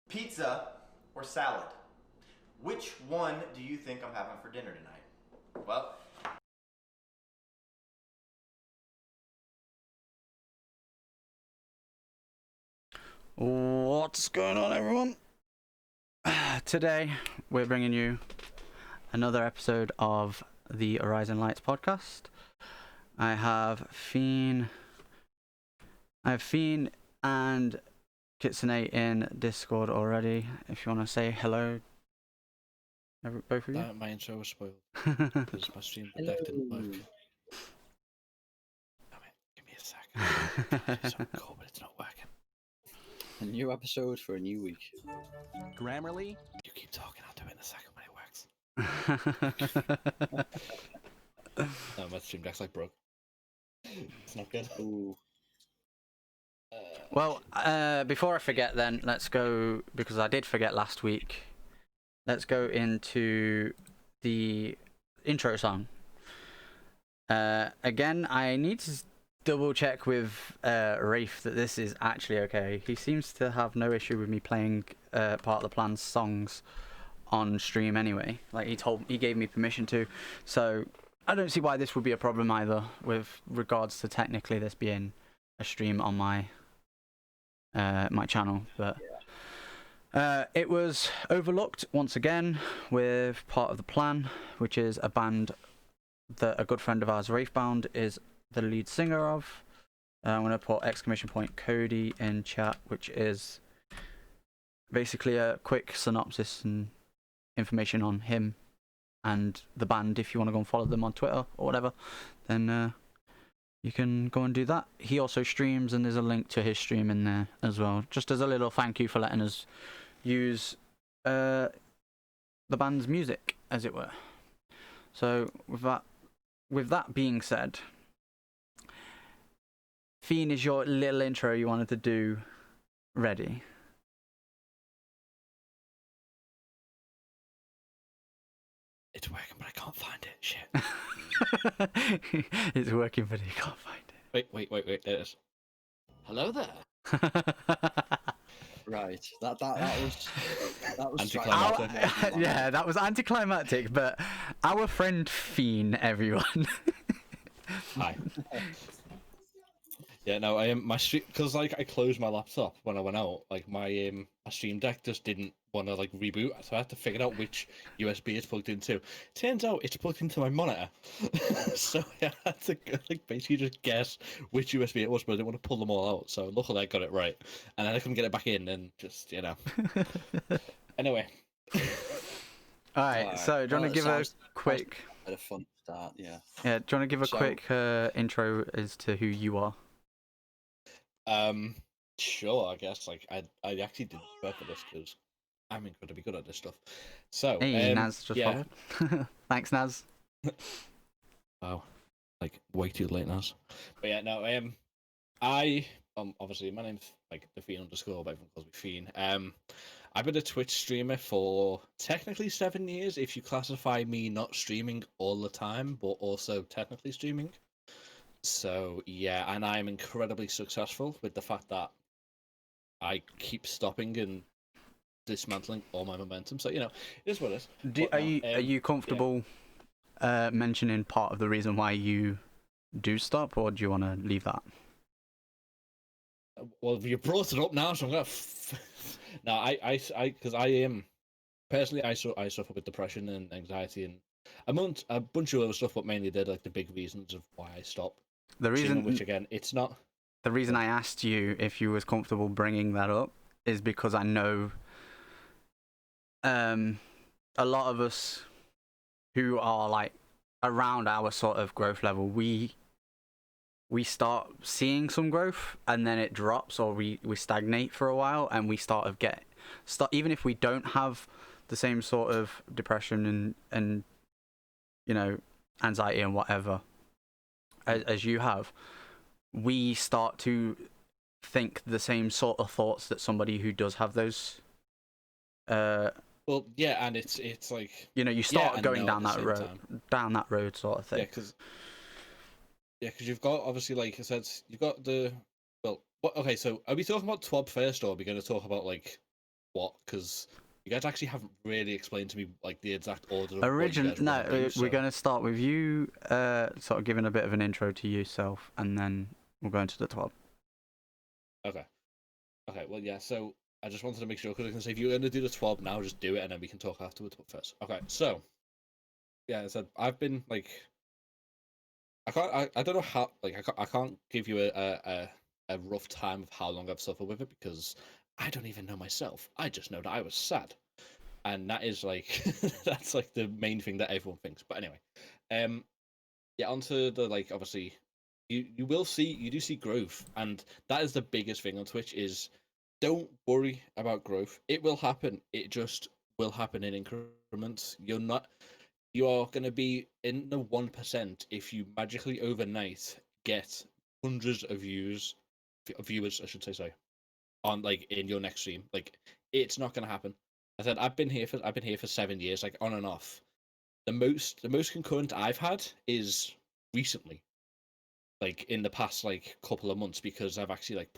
Pizza or salad? Which one do you think I'm having for dinner tonight? Well, What's going on, everyone? Today, we're bringing you another episode of the Horizon Lights podcast. I have Fiend and Kitsune in Discord already. If you want to say hello, both of you. My intro was spoiled because my stream deck didn't work. I mean, give me a second. It's so cool, but it's not working. A new episode for a new week. Grammarly? You keep talking, I'll do it in a second when it works. No, my stream deck's like broke. It's not good. Ooh. Well, before I forget, then let's go, because I did forget last week. Let's go into the intro song. Again, I need to double check with Rafe that this is actually okay. He seems to have no issue with me playing Part of the Plan's songs on stream anyway. Like he gave me permission to, so I don't see why this would be a problem either with regards to technically this being a stream on my my channel. But it was Overlooked once again with Part of the Plan, which is a band that a good friend of ours, Rafebound, is the lead singer of. I'm going to put !Cody in chat, which is basically a quick synopsis and information on him and the band. If you want to go and follow them on Twitter or whatever, then you can go and do that. He also streams, and there's a link to his stream in there as well, just as a little thank you for letting us use the band's music, as it were. So with that being said, Fiend, is your little intro you wanted to do ready? It's working, but I can't find it. Shit. It's working, but you can't find it. Wait. There it is. Hello there. Right. That was Anticlimactic. Yeah, that was anticlimactic, but our friend Fiend, everyone. Hi. Yeah, no, I am my stream because like I closed my laptop when I went out. Like my stream deck just didn't want to like reboot, so I had to figure out which USB it's plugged into. Turns out it's plugged into my monitor, so I had to like basically just guess which USB it was, but I didn't want to pull them all out. So luckily I got it right, and then I couldn't get it back in, and just Anyway. Alright, so do you want to give a quick? Had a fun start, yeah. Yeah, do you want to give a quick intro as to who you are? Sure, I guess. Like, I actually did prepare for this because I'm incredibly good at this stuff. So, Hey, Naz just followed. Thanks, Naz. Wow, like way too late, Naz. But yeah, no, I obviously my name's like the Fiend underscore, but everyone calls me Fiend. I've been a Twitch streamer for technically 7 years, if you classify me not streaming all the time, but also technically streaming. So yeah, and I'm incredibly successful with the fact that I keep stopping and dismantling all my momentum. So it is what it is. Are you comfortable mentioning part of the reason why you do stop, or do you want to leave that? Well, you brought it up now, so I'm gonna. No, I, because I am personally, I suffer with depression and anxiety and a bunch of other stuff, but mainly they're like the big reasons of why I stopped. The reason, which again, it's not. The reason I asked you if you was comfortable bringing that up is because I know a lot of us who are like around our sort of growth level, we start seeing some growth and then it drops, or we stagnate for a while, and we start even if we don't have the same sort of depression and anxiety and whatever as you have, we start to think the same sort of thoughts that somebody who does have those. Well, yeah, and it's like you start going no down that road sort of thing. Yeah, because you've got obviously, like I said, you've got the okay. So are we talking about TWAB first, or are we going to talk about like what, because you guys actually haven't really explained to me like the exact order of what you Origin. guys No, want to do, we're so- going to start with you, sort of giving a bit of an intro to yourself, and then we'll go into the top. Okay. Okay, well, yeah, so I just wanted to make sure, because I can say if you're going to do the 12 now, just do it, and then we can talk afterwards, but first. Okay, so, yeah, I said, I've been, like, I don't know how, like, I can't give you a rough time of how long I've suffered with it, because I don't even know myself. I just know that I was sad. And that is, like, that's, like, the main thing that everyone thinks. But anyway, yeah, onto the, like, obviously, you do see growth, and that is the biggest thing on Twitch is don't worry about growth. It will happen. It just will happen in increments. You are going to be in the 1% if you magically overnight get hundreds of viewers, I should say, sorry, on like in your next stream. Like, it's not going to happen. I said I've been here for 7 years, like on and off. The most concurrent I've had is recently, like in the past like couple of months, because I've actually like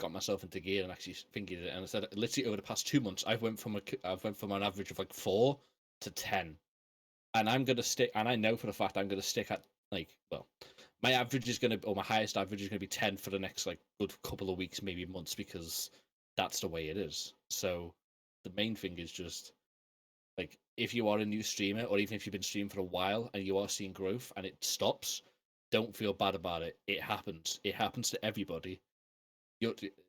got myself into gear and actually thinking it. And I said literally over the past 2 months, I've went from an average of like 4 to 10, and I'm gonna stick. And I know for the fact I'm gonna stick at like, well, my average is gonna, or my highest average is gonna be 10 for the next like good couple of weeks, maybe months, because that's the way it is. So the main thing is just like, if you are a new streamer, or even if you've been streaming for a while and you are seeing growth and it stops, don't feel bad about it. It happens. It happens to everybody.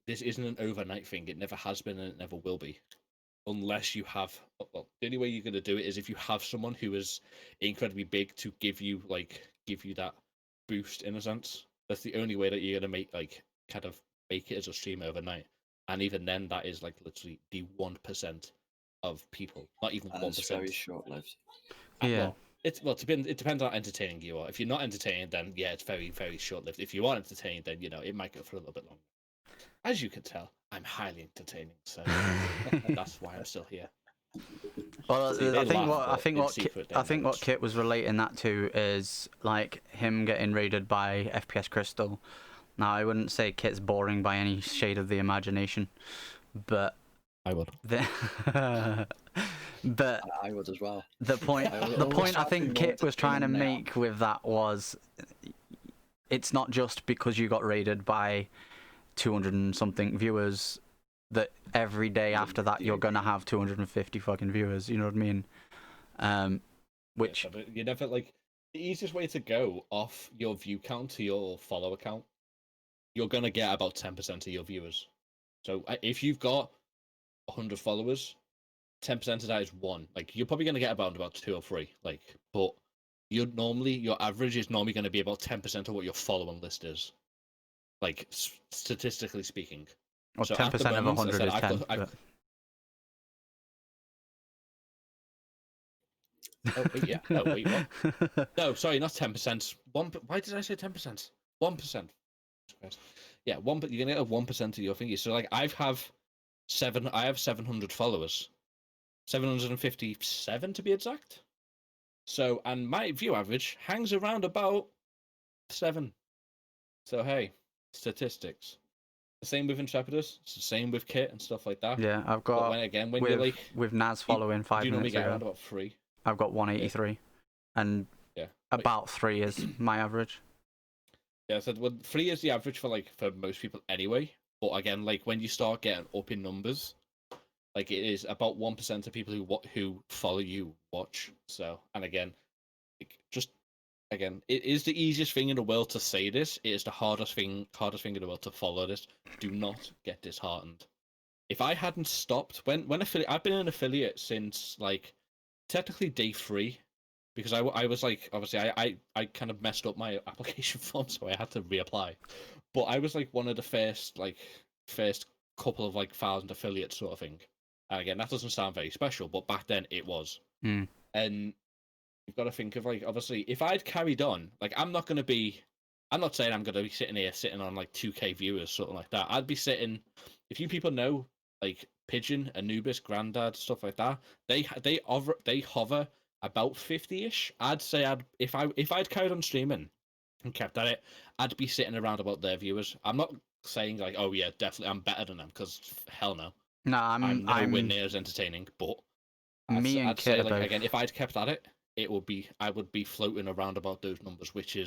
This isn't an overnight thing. It never has been, and it never will be, unless you have. Well, the only way you're going to do it is if you have someone who is incredibly big to give you that boost in a sense. That's the only way that you're going to make it as a streamer overnight. And even then, that is like literally the 1% of people, not even 1%. It's very short-lived. Yeah. Well, it depends on how entertaining you are. If you're not entertaining, then yeah, it's very, very short-lived. If you are entertaining, then it might go for a little bit longer. As you can tell, I'm highly entertaining, so that's why I'm still here. Well, See, they I think laugh, but in what secret, they I think know what it's- Kit was relating that to is like him getting raided by FPS Crystal. Now, I wouldn't say Kit's boring by any shade of the imagination, but I would. but I would as well. the point I the always point I start think being Kit more was trying to entertaining make with that was, it's not just because you got raided by 200 and something viewers that every day after that you're gonna have 250 fucking viewers. You know what I mean? Which Yeah, but you never like the easiest way to go off your view count to your follower count. You're gonna get about 10% of your viewers. So if you've got 100 followers, 10% of that is 1. Like, you're probably gonna get about 2 or 3. Like, but your average is normally gonna be about 10% of what your following list is. Like, statistically speaking. or So at the 10% of moment, 100 is I've 10. got- I've- but- Oh wait, yeah. Oh wait, what? No, sorry, not 10%. Why did I say 10%? 1%. Yeah, you're gonna get a 1% of your thingy. So like, I have 700 followers, 757 to be exact. So, and my view average hangs around about 7. So hey, statistics. The same with Intrepidus. It's the same with Kit and stuff like that. Yeah, I've But got when with you're like, with Naz following 5 you normally minutes get around ago. about 3. I've got 183, and Yeah. about 3 is my average. Yeah, so 3 is the average for most people anyway. But again, like when you start getting up in numbers, like it is about 1% of people who follow you watch. So, and again, it is the easiest thing in the world to say this. It is the hardest thing in the world to follow this. Do not get disheartened. If I hadn't stopped when affiliate, I've been an affiliate since like technically day 3. Because I was like, obviously I kind of messed up my application form, so I had to reapply. But I was like one of the first couple of like 1,000 affiliates sort of thing. And again, that doesn't sound very special, but back then it was. Mm. And you've got to think of like, obviously, if I'd carried on, like I'm not saying I'm going to be sitting on like 2K viewers, something like that. I'd be sitting, if you people know, like Pigeon, Anubis, Grandad, stuff like that, they hover about 50-ish. I'd say if I'd carried on streaming and kept at it, I'd be sitting around about their viewers. I'm not saying like, oh yeah, definitely I'm better than them, because hell no. No, I'm nowhere near as entertaining. But Me and I'd Kit say are like both. again, if I'd kept at it, I would be floating around about those numbers, which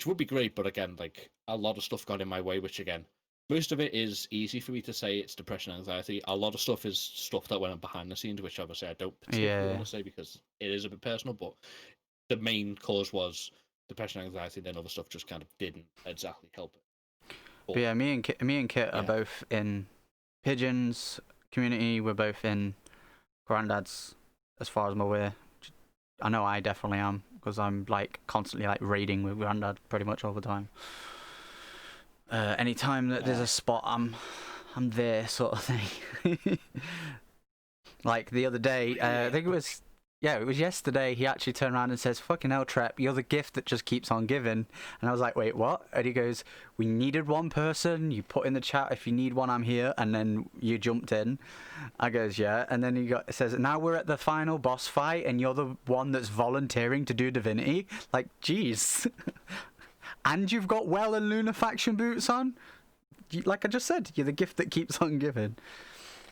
would be great. But again, like a lot of stuff got in my way, which again, most of it is easy for me to say it's depression, anxiety. A lot of stuff is stuff that went on behind the scenes, which obviously I don't particularly want to say because it is a bit personal. But the main cause was depression, anxiety, and then other stuff just kind of didn't exactly help it. But yeah, me and Kit are yeah. both in Pigeons community. We're both in Grandad's, as far as I'm aware. I know I definitely am, because I'm like constantly like raiding with Grandad pretty much all the time. Anytime that there's a spot, I'm there, sort of thing. Like the other day, I think it was yesterday. He actually turned around and says, "Fucking hell, Trep, you're the gift that just keeps on giving." And I was like, "Wait, what?" And he goes, "We needed one person. You put in the chat, if you need one, I'm here." And then you jumped in. I goes, "Yeah." And then he says, "Now we're at the final boss fight, and you're the one that's volunteering to do Divinity." Like, jeez. And you've got Well and Luna faction boots on. Like I just said, you're the gift that keeps on giving.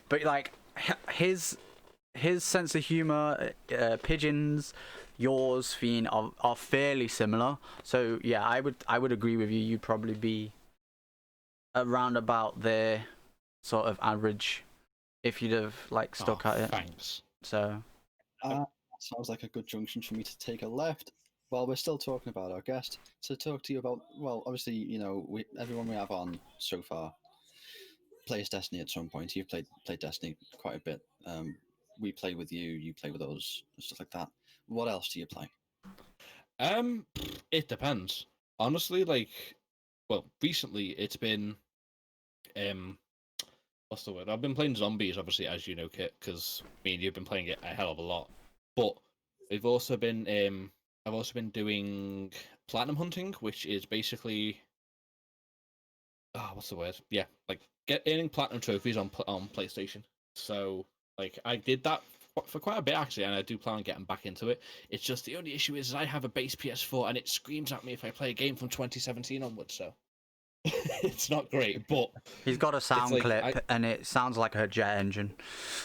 But like his sense of humor, Pigeons, yours, Fiend, are fairly similar. So yeah, I would agree with you. You'd probably be around about their sort of average if you'd have like stuck at it. Thanks. So sounds like a good junction for me to take a left. While we're still talking about our guest, to talk to you about, well, obviously, you know, everyone we have on so far plays Destiny at some point. You've played Destiny quite a bit. We play with you, you play with us, stuff like that. What else do you play? It depends. Honestly, like, well, recently it's been, what's the word? I've been playing Zombies, obviously, as you know, Kit, because me and you've been playing it a hell of a lot. But we've also been, I've also been doing platinum hunting, which is basically, what's the word? Yeah, like earning platinum trophies on PlayStation. So like I did that for quite a bit actually, and I do plan on getting back into it. It's just the only issue is I have a base PS4 and it screams at me if I play a game from 2017 onwards. So it's not great, but he's got a sound clip and it sounds like a jet engine.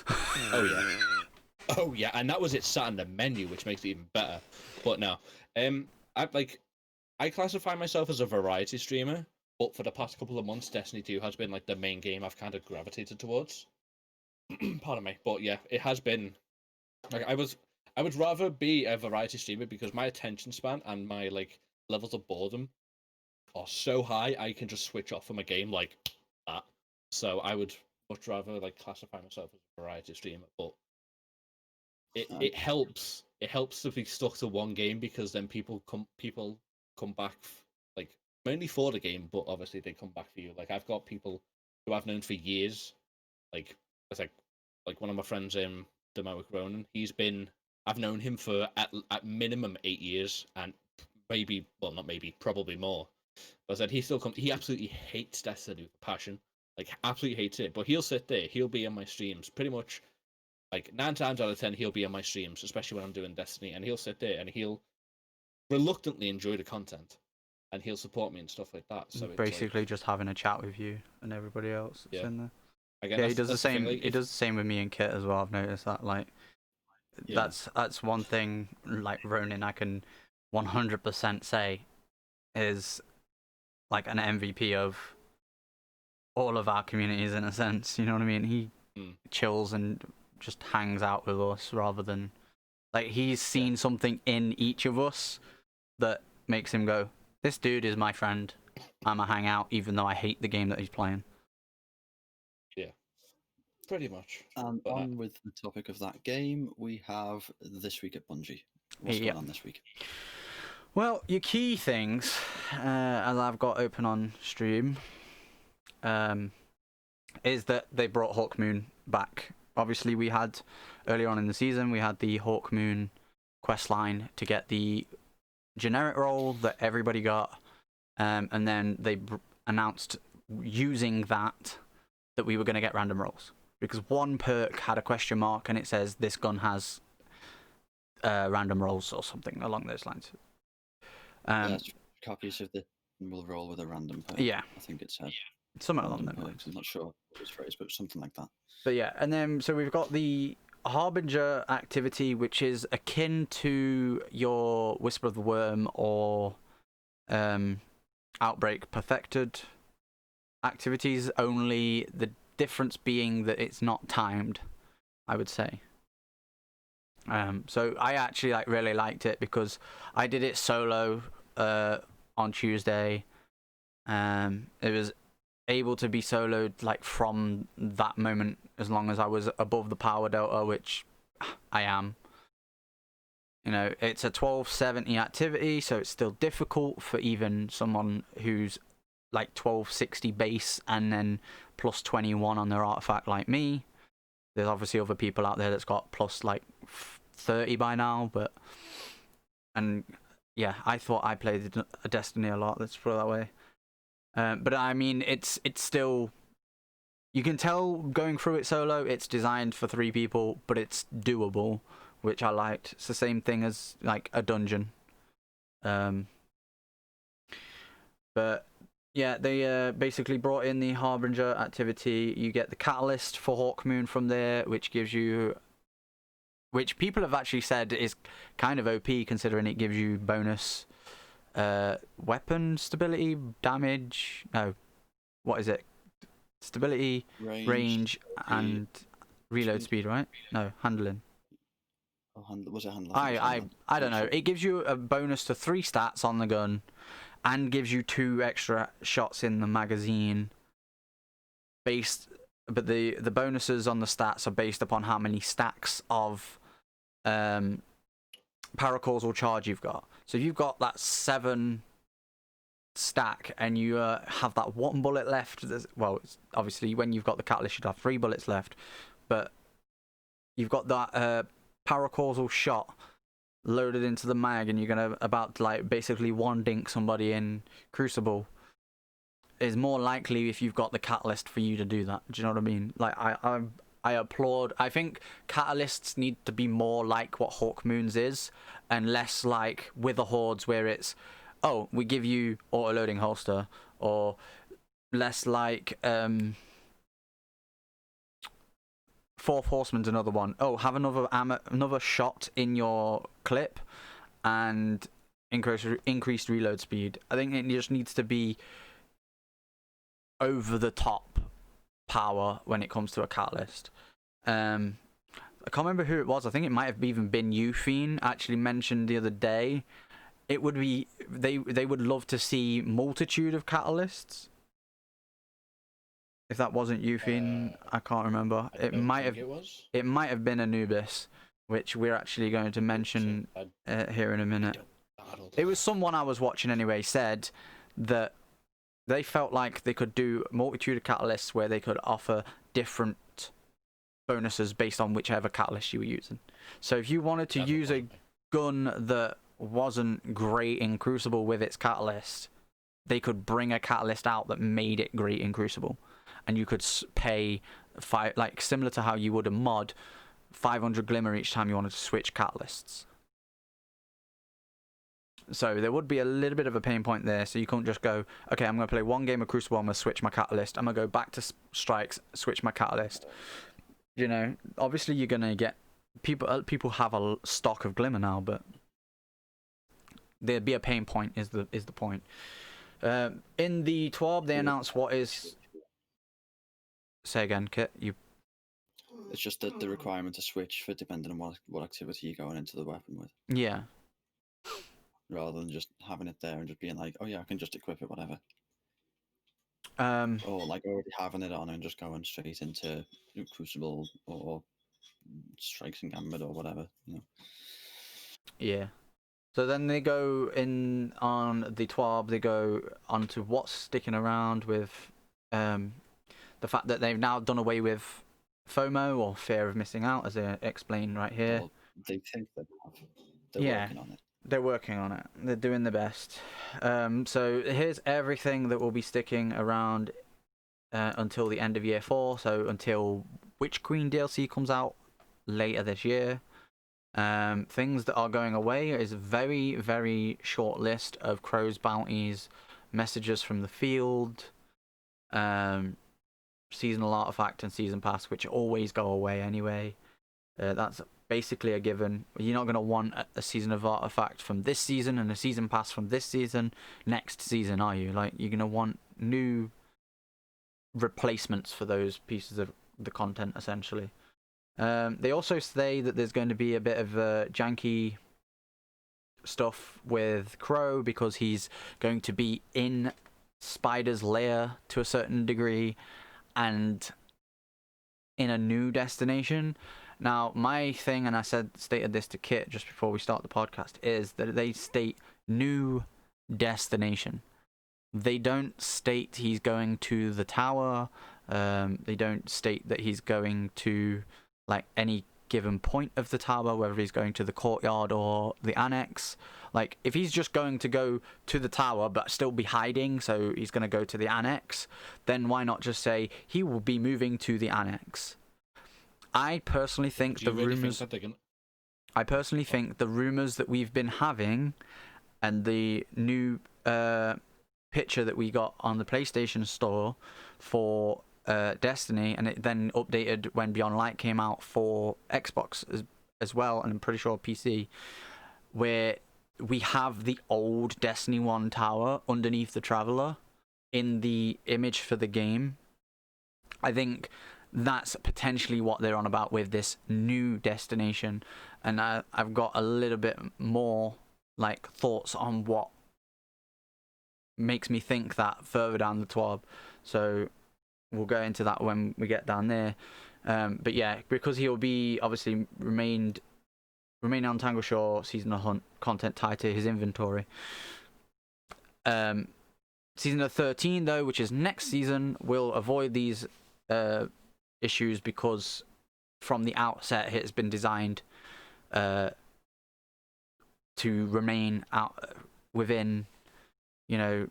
Oh yeah. Oh yeah, and that was it sat in the menu, which makes it even better. But no, I classify myself as a variety streamer, but for the past couple of months, Destiny 2 has been like the main game I've kind of gravitated towards. Pardon me, but yeah, it has been. Like I would rather be a variety streamer because my attention span and my like levels of boredom are so high, I can just switch off from a game like that. So I would much rather like classify myself as a variety streamer, but it helps to be stuck to one game because then people come back like mainly for the game, but obviously they come back for you. Like I've got people who I've known for years, like it's like one of my friends, Demoic Ronan. I've known him for at minimum 8 years, and probably more. But I said he absolutely hates Destiny with passion, like absolutely hates it. But he'll sit there, he'll be in my streams pretty much. Like 9 times out of 10, he'll be on my streams, especially when I'm doing Destiny, and he'll sit there and he'll reluctantly enjoy the content, and he'll support me and stuff like that. So basically, just having a chat with you and everybody else that's in there. Again, yeah, he does the same. Thing, like, he does the same with me and Kit as well. I've noticed that. Like, that's one thing. Like Ronin, I can 100% say is like an MVP of all of our communities in a sense. You know what I mean? He chills and just hangs out with us rather than like he's seen something in each of us that makes him go, "This dude is my friend. I'ma hang out even though I hate the game that he's playing." Yeah, pretty much. And on with the topic of that game, we have This Week at Bungie. What's going on this week? Well, your key things, as I've got open on stream, is that they brought Hawkmoon back. Obviously, we had earlier on in the season, we had the Hawkmoon questline to get the generic role that everybody got, and then they announced using that we were going to get random rolls because one perk had a question mark and it says this gun has random rolls or something along those lines. Copies of the will roll with a random perk. Yeah, I think it said. Something along those lines. I'm not sure his phrase, but something like that. But yeah, and then so we've got the Harbinger activity, which is akin to your Whisper of the Worm or Outbreak Perfected activities, only the difference being that it's not timed, I would say. So I actually really liked it because I did it solo on Tuesday. It was able to be soloed from that moment as long as I was above the power delta, which I am. It's a 1270 activity, so it's still difficult for even someone who's 1260 base and then plus 21 on their artifact like me. There's obviously other people out there that's got plus 30 by now, and yeah, I thought I played a Destiny a lot, let's put it that way. But I mean, it's still, you can tell going through it solo, it's designed for 3 people, but it's doable, which I liked. It's the same thing as a dungeon. But yeah, they basically brought in the Harbinger activity. You get the catalyst for Hawkmoon from there, which people have actually said is kind of OP, considering it gives you bonus weapon stability, damage. No, what is it? Stability, range and reload speed, right? No, handling. Was it handling? I don't know. It gives you a bonus to 3 stats on the gun, and gives you 2 extra shots in the magazine. But the bonuses on the stats are based upon how many stacks of paracausal charge you've got. So if you've got that 7 stack and you have that 1 bullet left, it's obviously when you've got the catalyst you'd have 3 bullets left, but you've got that paracausal shot loaded into the mag and you're gonna about to basically one dink somebody in Crucible, is more likely if you've got the catalyst for you to do that. Do you know what I mean? I applaud. I think catalysts need to be more like what Hawkmoon's is, and less like Wither Hordes where it's, oh, we give you auto-loading holster, or less like Fourth Horseman's another one. Oh, have another shot in your clip and increased reload speed. I think it just needs to be over the top power when it comes to a catalyst. I can't remember who it was. I think it might have even been you, Fiend, actually mentioned the other day. It would be they would love to see multitude of catalysts. If that wasn't you, Fiend, I can't remember. It might have been Anubis, which we're actually going to mention here in a minute. It was someone I was watching anyway said that they felt like they could do multitude of catalysts where they could offer different bonuses based on whichever catalyst you were using. So if you wanted to use a gun that wasn't great in Crucible with its catalyst, they could bring a catalyst out that made it great in Crucible. And you could pay similar to how you would a mod, 500 glimmer each time you wanted to switch catalysts. So there would be a little bit of a pain point there. So you can't just go, okay, I'm going to play 1 game of Crucible, I'm going to switch my catalyst. I'm going to go back to strikes, switch my catalyst. Obviously you're going to get people have a stock of glimmer now, but there'd be a pain point is the point. In the TWAB, they announced what is. Say again, Kit. It's just the requirement to switch for depending on what activity you're going into the weapon with. Yeah. Rather than just having it there and just being like, oh yeah, I can just equip it, whatever. Or already having it on and just going straight into Crucible or Strikes and Gambit or whatever. Yeah. So then they go in on the TWAB. They go on to what's sticking around with the fact that they've now done away with FOMO, or fear of missing out, as they explain right here. Well, they think they have. They're working on it. They're working on it. They're doing their best. So here's everything that will be sticking around until the end of year 4. So until Witch Queen DLC comes out later this year. Things that are going away is a very, very short list of Crow's bounties, messages from the field, seasonal artifact and season pass, which always go away anyway. That's basically a given. You're not going to want a season of artifact from this season and a season pass from this season next season, are you? Like, you're going to want new replacements for those pieces of the content, essentially. They also say that there's going to be a bit of janky stuff with Crow because he's going to be in Spider's lair to a certain degree and in a new destination. Now, my thing, and I stated this to Kit just before we start the podcast, is that they state new destination. They don't state he's going to the tower. They don't state that he's going to like any given point of the tower, whether he's going to the courtyard or the annex. Like, if he's just going to go to the tower but still be hiding, so he's going to go to the annex, then why not just say he will be moving to the annex? I personally think the rumors. I personally think the rumors that we've been having, and the new picture that we got on the PlayStation Store for Destiny, and it then updated when Beyond Light came out for Xbox as well, and I'm pretty sure PC, where we have the old Destiny 1 tower underneath the Traveler in the image for the game. I think that's potentially what they're on about with this new destination, and I've got a little bit more like thoughts on what makes me think that further down the TWAB, so we'll go into that when we get down there. But yeah, because he'll be obviously remaining on Tangle Shore, seasonal hunt content tied to his inventory. Season of 13 though, which is next season, will avoid these issues because from the outset it has been designed to remain out within, you know,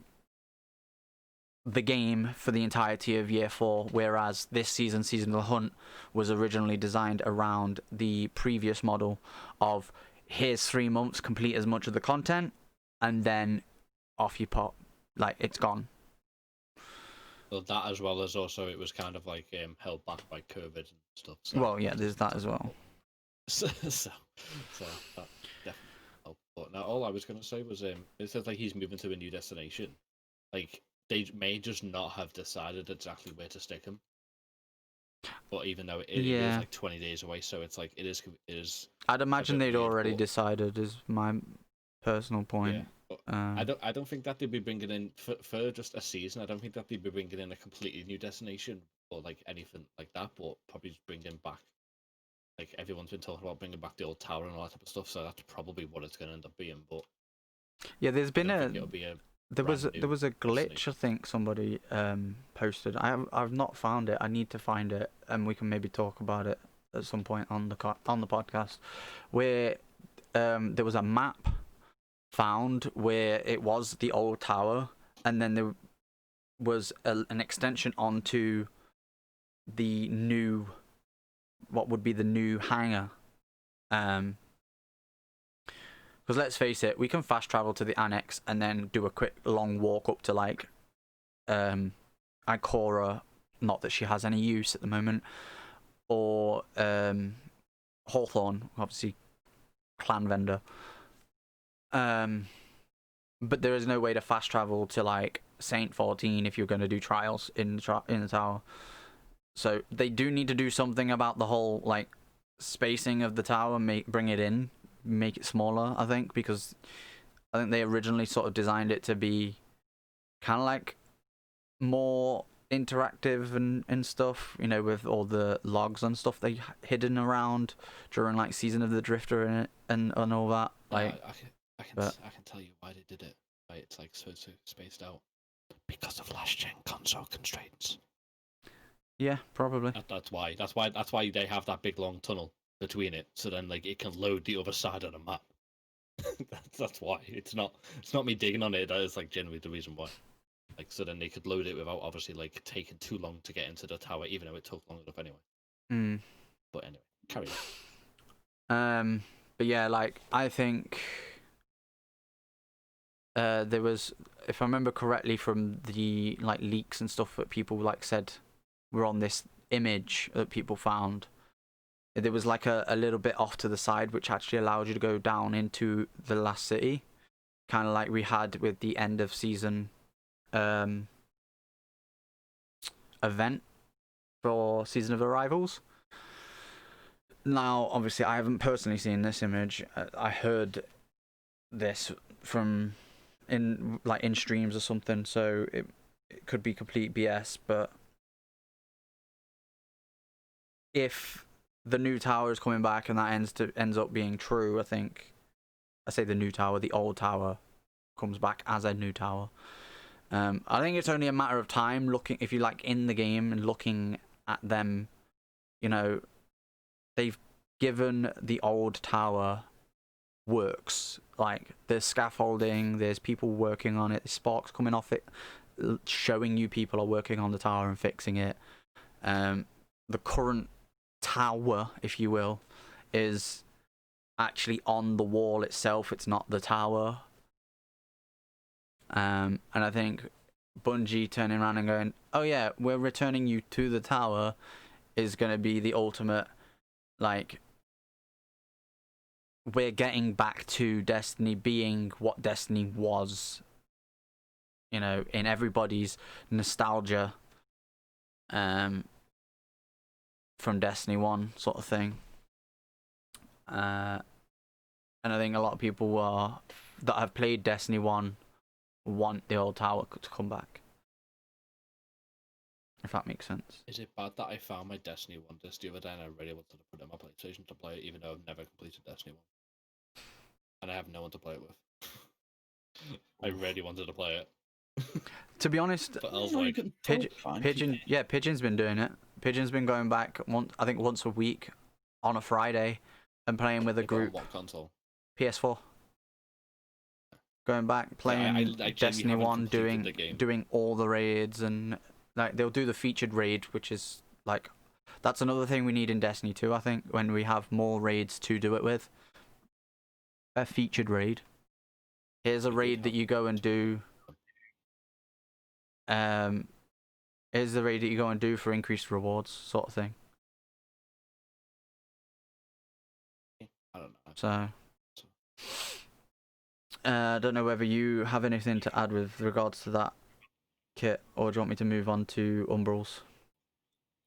the game for the entirety of year 4, whereas this seasonal hunt was originally designed around the previous model of here's 3 months, complete as much of the content, and then off you pop, like it's gone. Well, that as well as also it was kind of like held back by COVID and stuff. So. Well, yeah, there's that as well. So that definitely helped. But now all I was going to say was it says like he's moving to a new destination. Like, they may just not have decided exactly where to stick him. But even though it is like 20 days away, so it's like it is. I'd imagine they'd already decided, is my personal point. Yeah, but I don't think that they'd be bringing in for just a season. I don't think that they'd be bringing in a completely new destination or like anything like that. But probably just bringing back, like everyone's been talking about bringing back the old tower and all that type of stuff. So that's probably what it's going to end up being. But yeah, there's been there was a glitch, destination. I think somebody posted. I've not found it. I need to find it, and we can maybe talk about it at some point on the podcast, where there was a map found where it was the old tower, and then there was an extension onto the new, what would be the new hangar. Because let's face it, we can fast travel to the annex and then do a quick long walk up to like Ikora, not that she has any use at the moment, or Hawthorne, obviously clan vendor. But there is no way to fast travel to like Saint 14 if you're going to do trials in the tower. So they do need to do something about the whole like spacing of the tower, bring it in. Make it smaller, I think, because I think they originally sort of designed it to be kind of like more interactive and stuff, you know, with all the logs and stuff they hidden around during like Season of the Drifter and all that. Like, I can tell you why they did it. Right, it's like so spaced out because of last gen console constraints. Yeah, probably. That's why they have that big long tunnel between it, so then like it can load the other side of the map. That's why. It's not me digging on it. That is like generally the reason why. Like, so then they could load it without obviously like taking too long to get into the tower, even though it took long enough anyway. But anyway, carry on. But yeah, like I think there was, if I remember correctly, from the like leaks and stuff that people like said were on this image that people found. There was like a little bit off to the side, which actually allowed you to go down into the last city, kind of like we had with the end of season event for Season of Arrivals. Now, obviously, I haven't personally seen this image. I heard this from in streams or something, so it could be complete BS. But if the new tower is coming back and that ends up being true, I say the new tower, the old tower comes back as a new tower. I think it's only a matter of time. Looking, if you like in the game and looking at them, you know, they've given the old tower works. Like there's scaffolding, there's people working on it, there's sparks coming off it, showing you people are working on the tower and fixing it. The current tower, if you will, is actually on the wall itself. It's not the tower. And I think Bungie turning around and going, "Oh yeah, we're returning you to the tower," is going to be the ultimate, like, we're getting back to Destiny being what Destiny was, you know, in everybody's nostalgia, from Destiny 1 sort of thing. And I think a lot of people that have played Destiny 1 want the old tower to come back. If that makes sense. Is it bad that I found my Destiny 1 disc the other day and I really wanted to put it on my PlayStation to play it, even though I've never completed Destiny 1? And I have no one to play it with. I really wanted to play it. To be honest, but I was like, Pigeon's been doing it. Pigeon's been going back once a week on a Friday and playing with a group. What console? PS4. Going back, playing Destiny 1, doing all the raids, and like they'll do the featured raid, which is like, that's another thing we need in Destiny 2, I think, when we have more raids to do it with. A featured raid. Here's a raid that you go and do. Here's the raid that you go and do for increased rewards, sort of thing. I don't know. So, I don't know whether you have anything to add with regards to that, Kit, or do you want me to move on to Umbrals?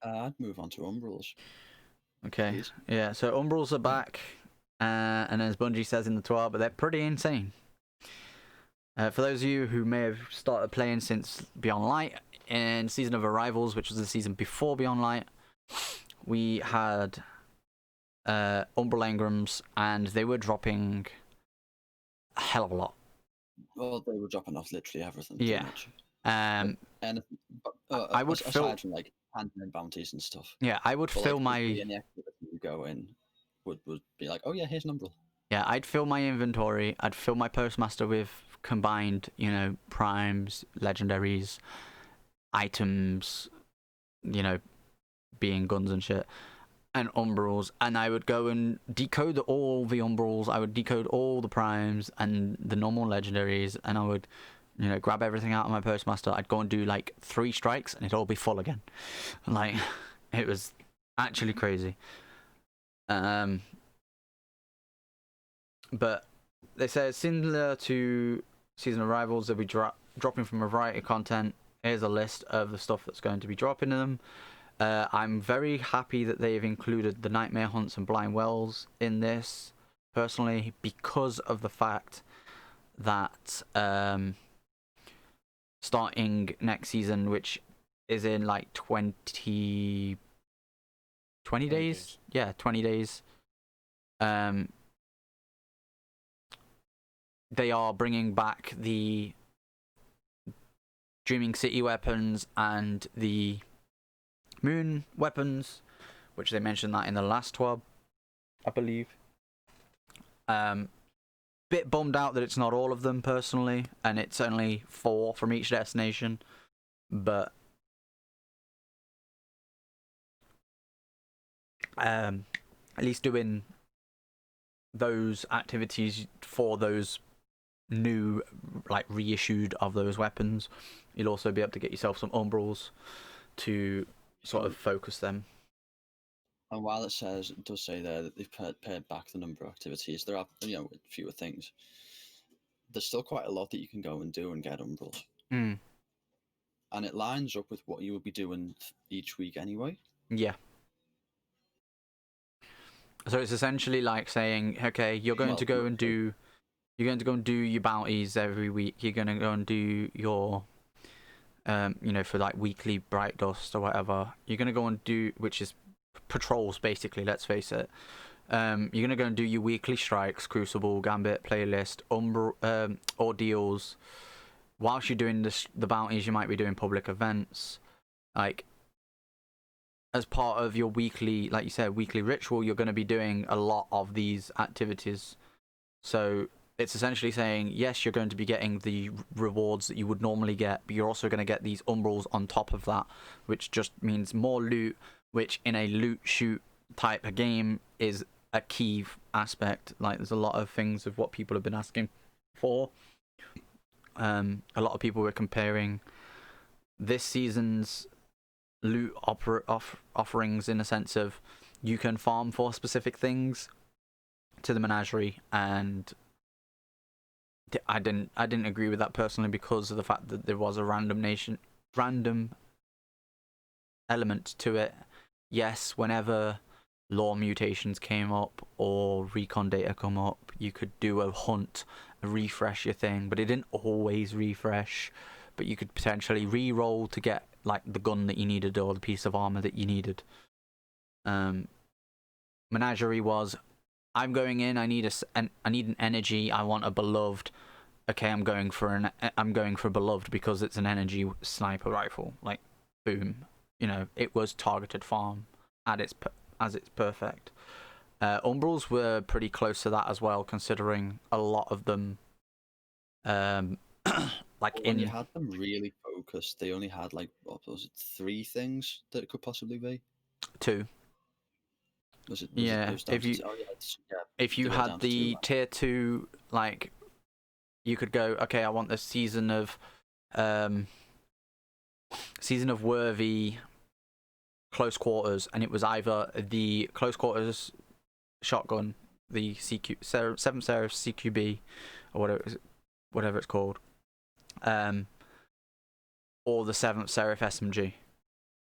I'd move on to Umbrals. Okay. Please. Yeah, so Umbrals are back, and as Bungie says in the Twitter, but they're pretty insane. For those of you who may have started playing since Beyond Light, in Season of Arrivals, which was the season before Beyond Light, we had Umbral Engrams, and they were dropping a hell of a lot. Well, they were dropping off literally everything. Yeah. And I would aside from like handling bounties and stuff. Yeah, I would fill my. Any activity you go in would be like, oh yeah, here's an Umbral. Yeah, I'd fill my inventory. I'd fill my Postmaster with combined, you know, primes, legendaries, items, you know, being guns and shit, and Umbrals, and I would go and decode all the Umbrals. I would decode all the primes and the normal legendaries, and I would, you know, grab everything out of my Postmaster. I'd go and do like 3 strikes, and it'd all be full again. Like, it was actually crazy. But they say it's similar to Season of Arrivals. They'll be dropping from a variety of content. Here's a list of the stuff that's going to be dropping in them. I'm very happy that they've included the Nightmare Hunts and Blind Wells in this, personally, because of the fact that starting next season, which is in like 20 days? Yeah, 20 days. They are bringing back the Dreaming City weapons and the Moon weapons, which they mentioned that in the last TWAB, I believe. Bit bummed out that it's not all of them, personally, and it's only 4 from each destination, but at least doing those activities for those new, like, reissued of those weapons. You'll also be able to get yourself some umbrals to sort of focus them. And while it does say there that they've pared back the number of activities, there are, fewer things. There's still quite a lot that you can go and do and get umbrals. Mm. And it lines up with what you would be doing each week anyway. Yeah. So it's essentially like saying, okay, you're going to go and do your bounties every week. You're going to go and do your, for like weekly Bright Dust or whatever. You're going to go and do, which is patrols basically, let's face it. You're going to go and do your weekly strikes, Crucible, Gambit, Playlist, Ordeals. Whilst you're doing the bounties, you might be doing public events. Like, as part of your weekly, like you said, weekly ritual, you're going to be doing a lot of these activities. So it's essentially saying, yes, you're going to be getting the rewards that you would normally get, but you're also going to get these umbrals on top of that, which just means more loot, which in a loot shoot type of game is a key aspect. Like, there's a lot of things of what people have been asking for. A lot of people were comparing this season's loot offerings in a sense of you can farm for specific things to the menagerie, and I didn't agree with that personally because of the fact that there was a random element to it. Yes, whenever lore mutations came up or recon data come up, you could do a hunt, refresh your thing, but it didn't always refresh. But you could potentially re-roll to get like the gun that you needed or the piece of armor that you needed. Menagerie was, I'm going in, I need an energy, I want a beloved. Okay, I'm going for beloved because it's an energy sniper rifle. Like, boom, it was targeted farm as it's perfect. Umbrals were pretty close to that as well, considering a lot of them. When you had them really focused, they only had like, what was it, 3 things that it could possibly be? 2. If you had the tier 2, like, you could go, okay, I want the season of Worthy close quarters, and it was either the close quarters shotgun, the 7th Seraph CQB, or whatever it's called, or the 7th Seraph SMG.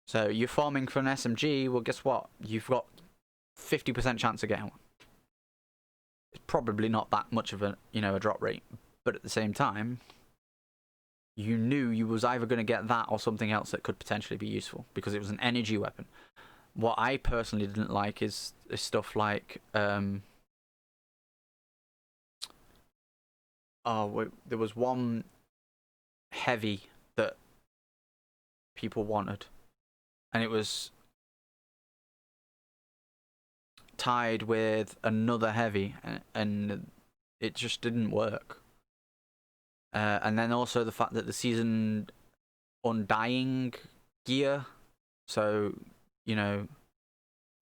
So you're farming for an SMG, well, guess what? You've got 50% chance of getting one. It's probably not that much of a drop rate, but at the same time, you knew you was either going to get that or something else that could potentially be useful because it was an energy weapon. What I personally didn't like is stuff like there was one heavy that people wanted, and it was tied with another heavy, and it just didn't work. And then also the fact that the season Undying gear, so the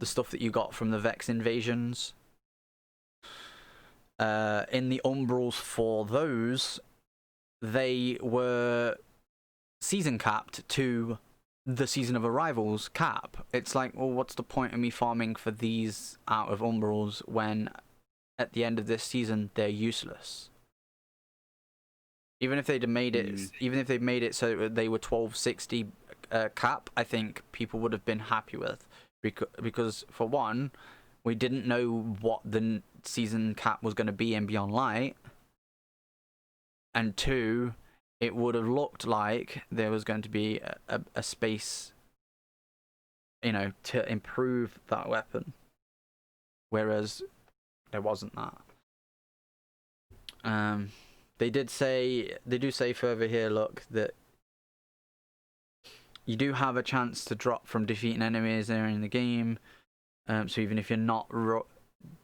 stuff that you got from the Vex invasions, in the umbrals for those, they were season capped to the Season of Arrival's cap. It's like, well, what's the point of me farming for these out of umbrals when at the end of this season they're useless? Even if they'd made it, so that they were 1260 cap, I think people would have been happy with, because for one, we didn't know what the season cap was going to be in Beyond Light, and 2, it would have looked like there was going to be a space, to improve that weapon, whereas there wasn't that. They do say further here, look, that you do have a chance to drop from defeating enemies during the game. So even if you're not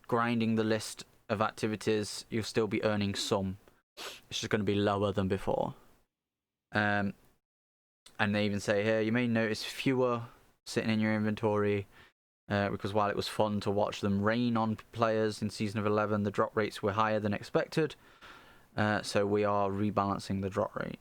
grinding the list of activities, you'll still be earning some. It's just going to be lower than before. And they even say here, you may notice fewer sitting in your inventory, because while it was fun to watch them rain on players in Season of 11, the drop rates were higher than expected. So we are rebalancing the drop rate.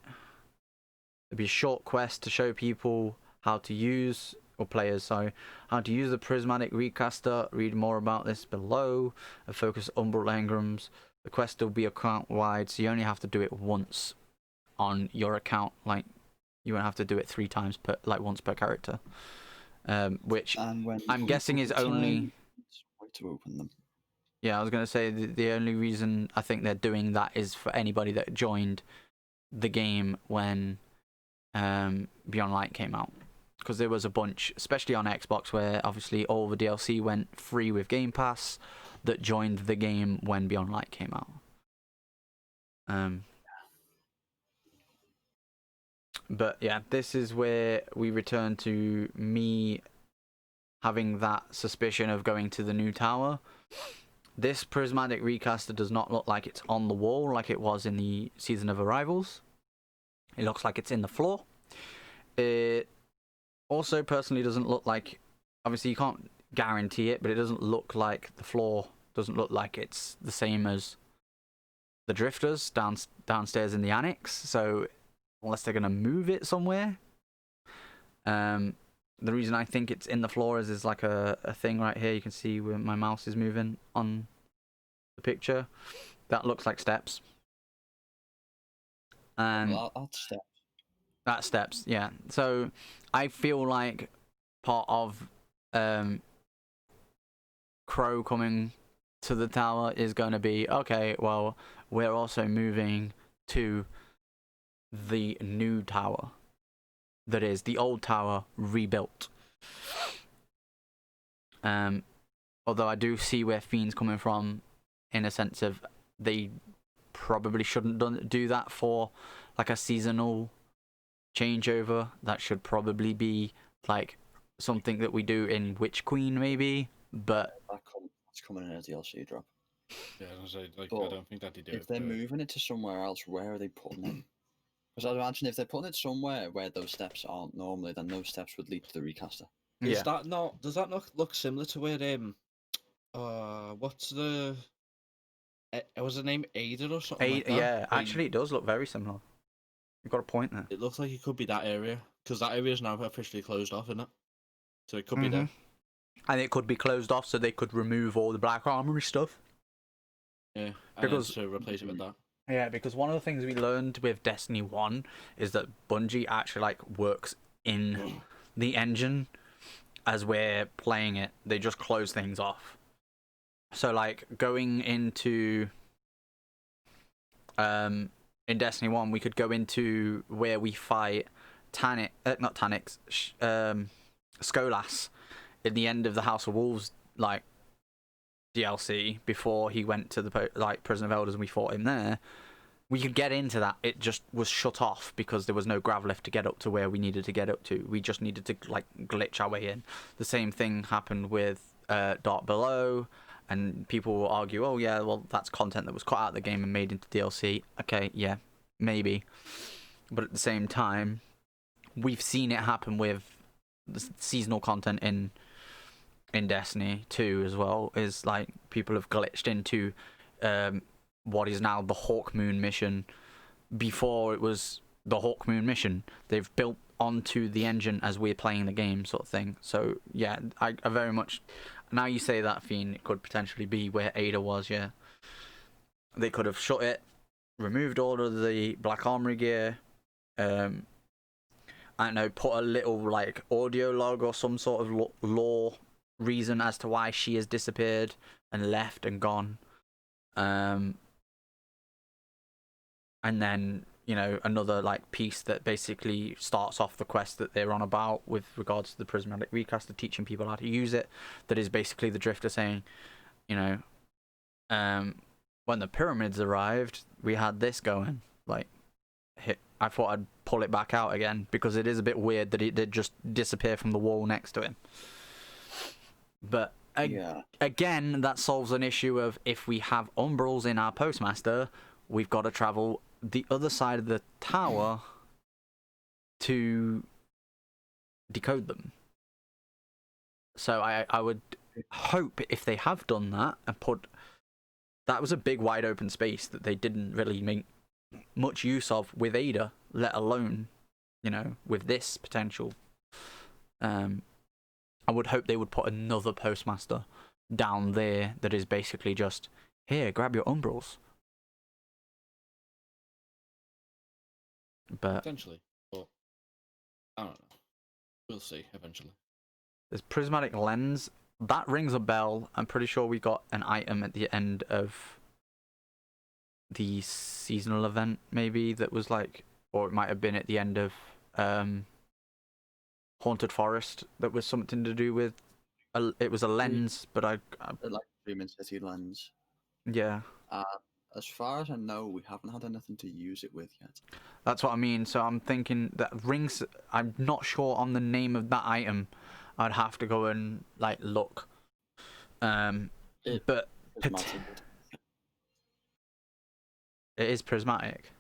It'll be a short quest to show people how to use, or players, sorry, how to use the Prismatic Recaster. Read more about this below. And focus Umbral engrams. The quest will be account wide, so you only have to do it once on your account. Like, you won't have to do it 3 times per, like once per character. Which I'm guessing is only. Way to open them. Yeah, I was gonna say the only reason I think they're doing that is for anybody that joined the game when Beyond Light came out, because there was a bunch, especially on Xbox, where obviously all the DLC went free with Game Pass, that joined the game when Beyond Light came out. But yeah, this is where we return to me having that suspicion of going to the new tower. This Prismatic Recaster does not look like it's on the wall like it was in the Season of Arrivals. It looks like it's in the floor. It also personally doesn't look like, obviously you can't guarantee it, but it doesn't look like the floor doesn't look like it's the same as the Drifters downstairs in the annex. So unless they're going to move it somewhere. The reason I think it's in the floor is there's like a thing right here. You can see where my mouse is moving on the picture. That looks like steps. And That's steps. That's steps, yeah. So I feel like part of Crow coming to the tower is going to be, okay, well, we're also moving to the new tower. That is the old tower rebuilt. Although I do see where Fiend's coming from, in a sense of they probably shouldn't do that for like a seasonal changeover. That should probably be like something that we do in Witch Queen maybe, but That's coming in a DLC drop. Yeah, I was gonna say, like, But I don't think that they do if it. they're but- moving it to somewhere else, where are they putting it? Because I'd imagine if they're putting it somewhere where those steps aren't normally, then those steps would lead to the recaster. Does that not look similar to where what's the was the name Ada or something like that? Yeah, Where actually it does look very similar. You've got a point there. it looks like it could be that area, because that area is now officially closed off, isn't it? So it could be there. And it could be closed off so they could remove all the Black Armory stuff. Yeah, Because- to replace it with that. Yeah, because one of the things we learned with Destiny 1 is that Bungie actually like works in the engine as we're playing it. They just close things off. So like going into in Destiny 1, we could go into where we fight Skolas at the end of the House of Wolves like DLC before he went to the Prison of Elders and we fought him there. We could get into that. It just was shut off because there was no grav lift to get up to where we needed to get up to. We just needed to like glitch our way in. The same thing happened with Dark Below, and people will argue, oh yeah, well that's content that was cut out of the game and made into DLC. Okay, yeah, maybe. But at the same time, we've seen it happen with the seasonal content in Destiny 2 as well. Is like people have glitched into what is now the Hawkmoon mission. Before it was the Hawkmoon mission, they've built onto the engine as we're playing the game, sort of thing. So yeah, I very much, now you say that, Fiend, it could potentially be where Ada was. Yeah, they could have shut it, removed all of the Black Armory gear, I don't know, put a little like audio log or some sort of lore reason as to why she has disappeared and left and gone. And then, you know, another like piece that basically starts off the quest that they're on about with regards to the Prismatic Recaster, teaching people how to use it. That is basically the Drifter saying, you know, when the pyramids arrived, we had this going. Like, I thought I'd pull it back out again because it is a bit weird that it did just disappear from the wall next to him. But again, that solves an issue of if we have Umbrals in our Postmaster, we've got to travel the other side of the tower to decode them. So I would hope if they have done that and put that was a big wide open space that they didn't really make much use of with Ada, let alone, with this potential. I would hope they would put another postmaster down there that is basically just, here, grab your umbrals. But Potentially, but I don't know. We'll see eventually. there's prismatic lens. That rings a bell. I'm pretty sure we got an item at the end of the seasonal event, maybe, that was like, or it might have been at the end of Haunted Forest, that was something to do with it was a lens, but I Like Dreaming City lens. yeah, As far as I know, we haven't had anything to use it with yet. that's what I mean. So I'm thinking that rings. I'm not sure on the name of that item. I'd have to go and like look. But Prismatic. it is prismatic.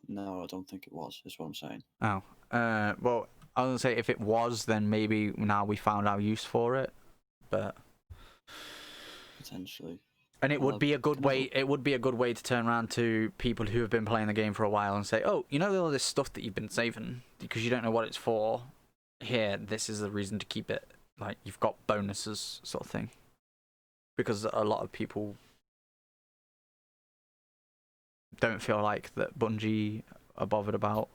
No, I don't think it was, is what I'm saying. Oh, well, I was gonna say if it was, then maybe now we found our use for it, but Potentially. and it would be a good can I way. It would be a good way to turn around to people who have been playing the game for a while and say, "Oh, all this stuff that you've been saving because you don't know what it's for. Here, this is the reason to keep it. Like you've got bonuses, sort of thing." Because a lot of people don't feel like that Bungie are bothered about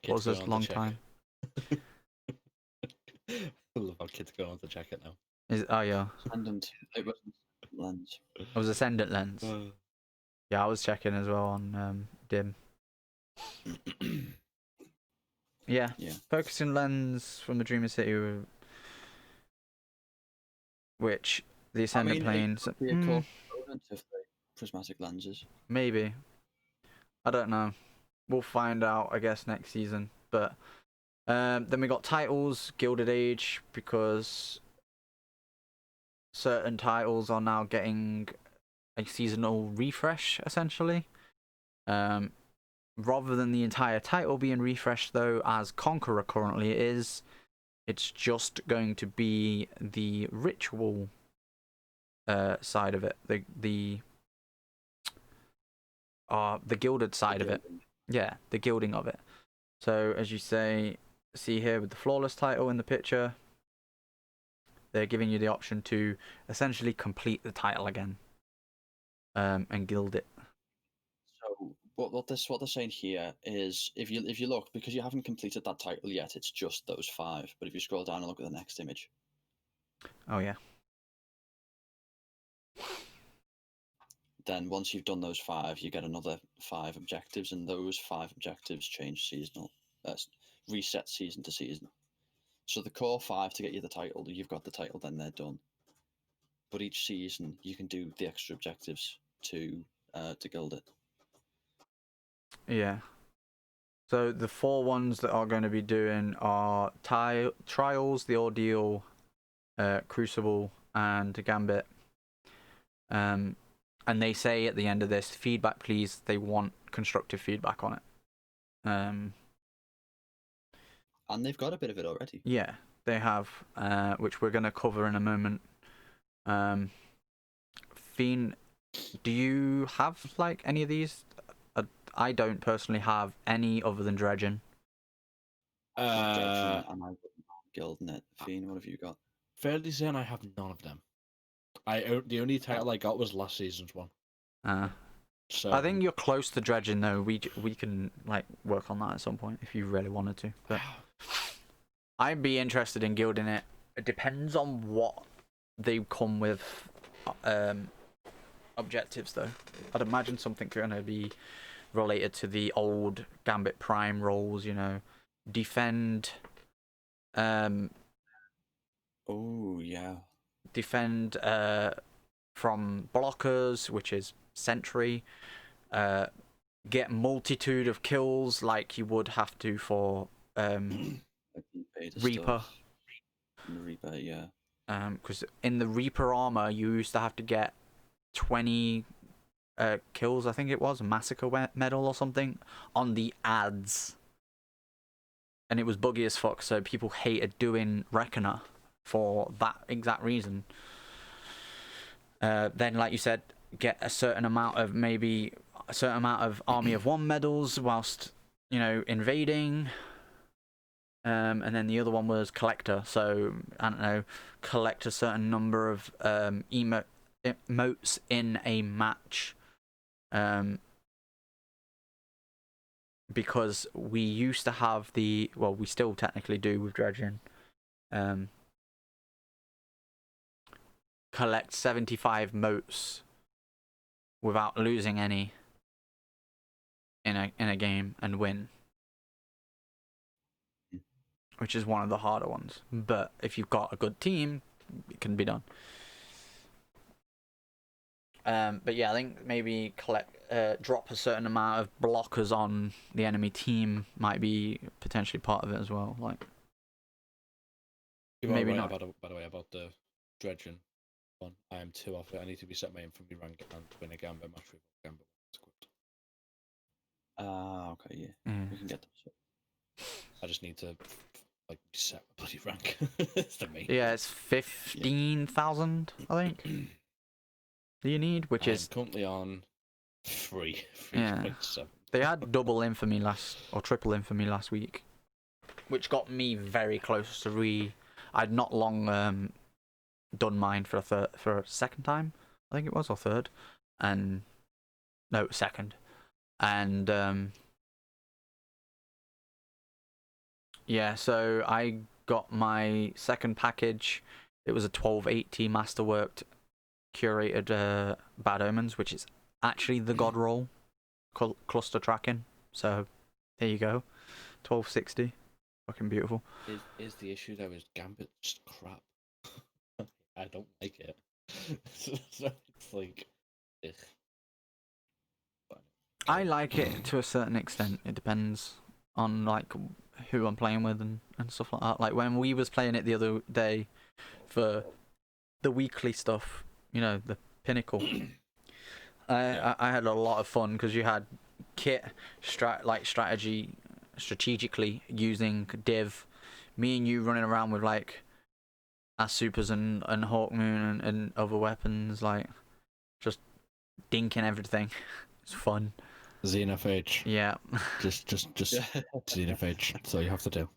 was this long time. I love how kids go on to check it now. Oh yeah, Ascendant. It was lens. it was Ascendant lens. Yeah, I was checking as well on Dim. Yeah, focusing lens from the Dreamer City, which the Ascendant planes. It could be a core component of the prismatic lenses. Maybe. I don't know. We'll find out, I guess, next season. But then we got titles, Gilded Age, because certain titles are now getting a seasonal refresh, essentially. Rather than the entire title being refreshed, though, as Conqueror currently is, it's just going to be the ritual side of it, the gilded side of it. Yeah, the gilding of it. So as you see here with the flawless title in the picture, they're giving you the option to essentially complete the title again, and gild it. So what they're saying here is, if you look, because you haven't completed that title yet, it's just those 5. But if you scroll down and look at the next image, Oh yeah. then once you've done those 5, you get another 5 objectives, and those 5 objectives change seasonal, reset season to season. So the core 5 to get you the title, you've got the title, then they're done. But each season you can do the extra objectives to gild it. Yeah. So the 4 ones that are going to be doing are Trials, The Ordeal, Crucible, and Gambit. And they say at the end of this, feedback please, they want constructive feedback on it. And they've got a bit of it already. Yeah, they have, which we're going to cover in a moment. Fiend, do you have like any of these? I don't personally have any other than Dredgen. And I wouldn't gilding it. Fiend, what have you got? Fairly certain I have none of them. The only title I got was last season's one. So I think you're close to Dredgen though. We can like work on that at some point if you really wanted to. But I'd be interested in gilding it. It depends on what they come with. Objectives though. I'd imagine something going to be related to the old Gambit Prime roles. Defend. Oh yeah. Defend from blockers, which is Sentry. Get multitude of kills like you would have to for Reaper. Reaper, yeah. Because in the Reaper armor, you used to have to get 20 kills, I think it was, a Massacre medal or something, on the ads. And it was buggy as fuck, so people hated doing Reckoner for that exact reason. Then, like you said, get a certain amount of Army of One medals whilst, you know, invading. And then the other one was collector. So I don't know, collect a certain number of emotes in a match. Because we used to have we still technically do with Dredgen. Collect 75 motes without losing any in a game and win, which is one of the harder ones. But if you've got a good team, it can be done. But yeah, I think maybe drop a certain amount of blockers on the enemy team might be potentially part of it as well. Like, Maybe right not. By the way, about the Dredgen one, I am 2 off it. I need to be set my infamy rank and win a Gambit match with Gambit squad. Okay, yeah. We can get them. I just need to set my bloody rank. It's the main. Yeah, it's 15,000, I think. Do you need? Which is currently on 3.7. Yeah. They had double infamy or triple infamy last week, which got me very close to I'd not long done mine for a second time, I think it was, or third, and no, second, and yeah, so I got my second package. It was a 1280 masterworked curated Bad Omens, which is actually the god roll cluster tracking. So there you go, 1260, fucking beautiful. Is the issue though is Gambit just crap? I don't like it. So it's like, ugh. I like it to a certain extent. It depends on like who I'm playing with and stuff like that. Like when we was playing it the other day for the weekly stuff, you know, the pinnacle. I had a lot of fun because you had kit strategically using div, me and you running around with like our supers and Hawkmoon and other weapons, like just dinking everything. It's fun. Xenophage. Yeah. Just Xenophage. That's all you have to do.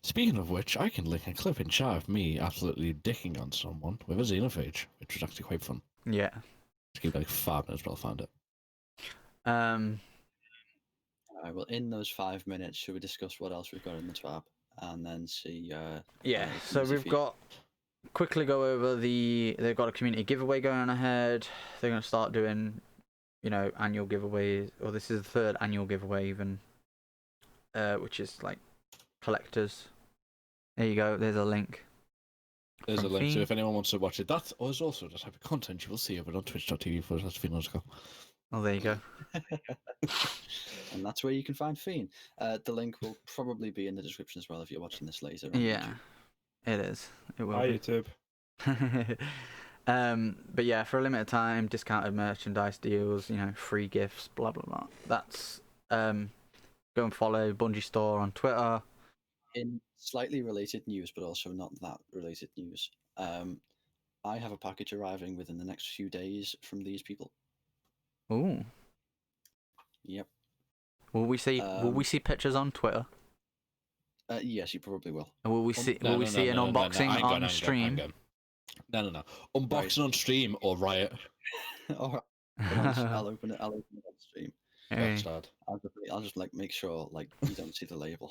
Speaking of which, I can link a clip in chat of me absolutely dicking on someone with a Xenophage, which was actually quite fun. Yeah. Just give like 5 minutes, but I'll find it. Alright, well, in those 5 minutes, should we discuss what else we've got in the tab, and then see? So we've got quickly go over they've got a community giveaway going ahead. They're going to start doing, you know, annual giveaways, or this is the 3rd annual giveaway even, which is like collectors. There you go. There's a link. There's a link, so if anyone wants to watch it, that is also the type of content you will see over on twitch.tv/Fiend_. Oh, there you go. And that's where you can find Fiend. The link will probably be in the description as well if you're watching this later. Yeah, it is. It will. Hi, be. YouTube. But yeah, for a limited time, discounted merchandise deals, you know, free gifts, blah blah blah. That's go and follow Bungie Store on Twitter. In slightly related news, but also not that related news, I have a package arriving within the next few days from these people. Ooh. Yep. Will we see pictures on Twitter? Yes, you probably will. And will we see an unboxing on stream? No. Unboxing on stream or Riot. All right. I'll open it on stream. Hey. I'll just like make sure like you don't see the label.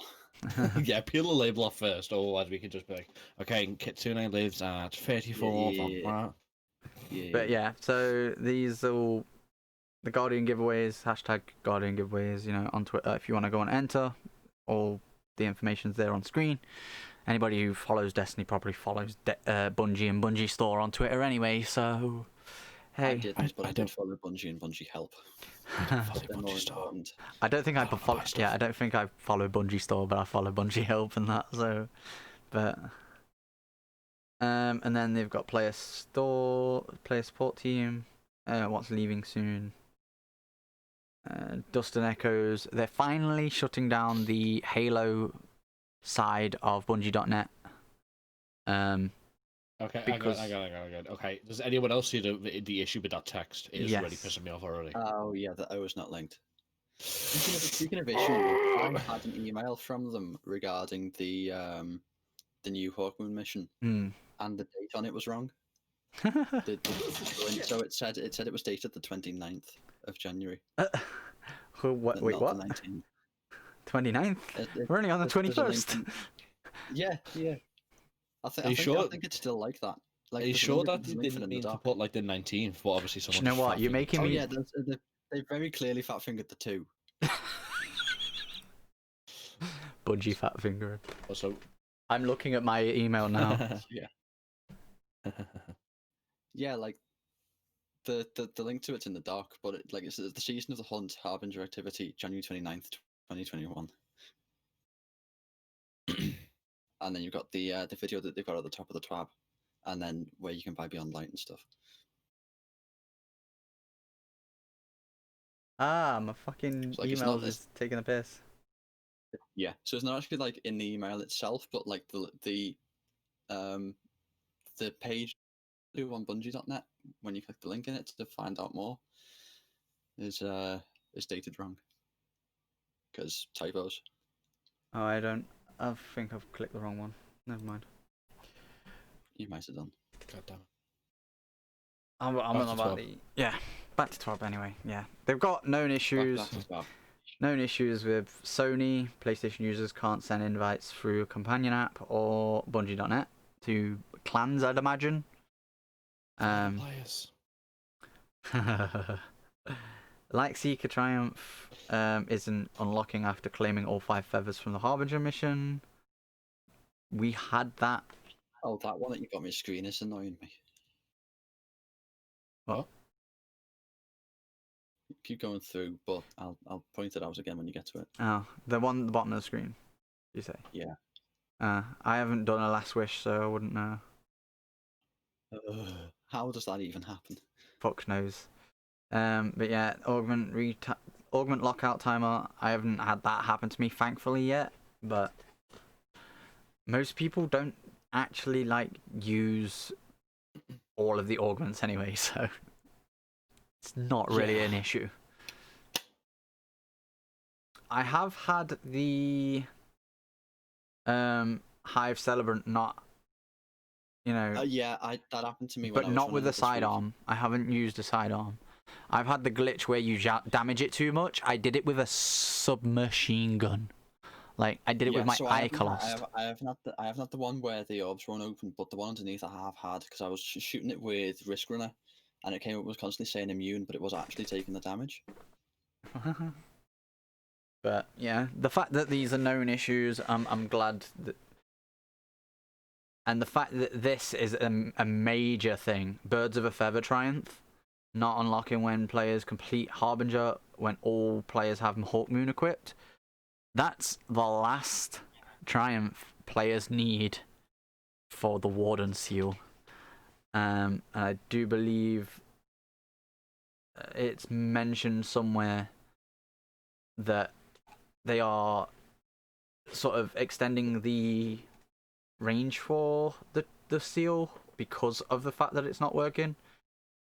Yeah, peel the label off first, otherwise we could just be like, okay, Kit 29 lives at 34. Yeah. But yeah, so these are all the Guardian giveaways, #Guardian giveaways, you know, on Twitter. If you want to go and enter, all the information's there on screen. Anybody who follows Destiny probably follows Bungie and Bungie Store on Twitter anyway, so hey. I didn't, but I did follow Bungie and Bungie Help. I don't think I follow. Yeah, I don't think I follow Bungie Store, but I follow Bungie Help and that. So, but and then they've got player support team. What's leaving soon? Dust and Echoes. They're finally shutting down the Halo side of Bungie.net. Okay, Because- I got it. Okay, does anyone else see the issue with that text? It is really Yes. pissing me off already. Oh yeah, the O is not linked. Speaking of issues, I had an email from them regarding the new Hawkmoon mission, Hmm. and the date on it was wrong. So it said it was dated the 29th of January. Wait, not what? The 19th. 29th? It- We're only on the there's a link 21st. in- Yeah. I Are you think sure? it's still like that. Like, Are you there's a sure link- that there's a they link for it didn't in the mean to doc. put like the 19th? But obviously someone. You know just what? You're fat-fingered making Oh me. yeah, they very clearly fat fingered the 2. Budgie fat finger. Also, I'm looking at my email now. Yeah. Yeah, like the link to it's in the doc, but it says the season of the hunt harbinger activity January 29th, 2021. And then you've got the video that they've got at the top of the tab, and then where you can buy Beyond Light and stuff. My fucking So, like, it's email not- is taking a piss. Yeah, so it's not actually like in the email itself, but like the page on Bungie.net, when you click the link in it to find out more, is dated wrong because typos. Oh, I think I've clicked the wrong one. Never mind. You might have done. God damn it. I'm Back on to about 12. yeah. Back to 12 anyway. Yeah, they've got known issues. Back to 12. Known issues with Sony. PlayStation users can't send invites through a companion app or Bungie.net to clans, I'd imagine. Players. Like Seeker Triumph isn't unlocking after claiming all 5 feathers from the Harbinger mission. We had that. Oh, that one that you got me screen is annoying me. What? Keep going through, but I'll point it out again when you get to it. Oh, the one at the bottom of the screen, you say? Yeah. I haven't done a last wish, so I wouldn't know. How does that even happen? Fuck knows. But yeah, augment lockout timer. I haven't had that happen to me, thankfully, yet. But most people don't actually use all of the augments anyway, so it's not really an issue. I have had the Hive Celebrant not, Yeah, that happened to me. When but I was not with running the it this week. sidearm. I haven't used a sidearm. I've had the glitch where you damage it too much. I did it with a submachine gun. Like, I did it with my so eye colost. I have not the one where the orbs won't open, but the one underneath I have had because I was shooting it with Risk Runner, and it came up was constantly saying immune, but it was actually taking the damage. But yeah, the fact that these are known issues, I'm glad that, and the fact that this is a major thing. Birds of a Feather Triumph, not unlocking when players complete Harbinger when all players have Hawkmoon equipped. That's the last Triumph players need for the Warden seal. And I do believe it's mentioned somewhere that they are sort of extending the range for the seal because of the fact that it's not working.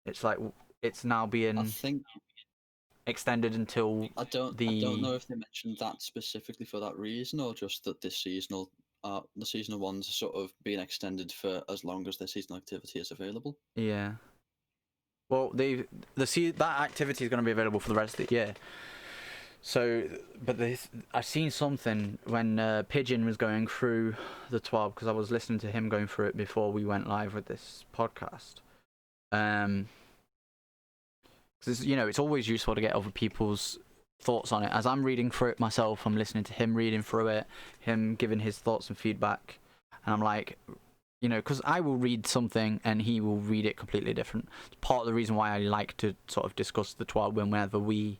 It's like it's now I being think extended until I don't know if they mentioned that specifically for that reason, or just that this seasonal the seasonal ones are sort of being extended for as long as their seasonal activity is available. yeah. Well, that activity is going to be available for the rest of the year. So, but I've seen something when Pigeon was going through the 12, because I was listening to him going through it before we went live with this podcast. Because it's always useful to get other people's thoughts on it. As I'm reading through it myself, I'm listening to him reading through it, him giving his thoughts and feedback, and I'm like, because I will read something and he will read it completely different. It's part of the reason why I like to sort of discuss the 12 whenever we,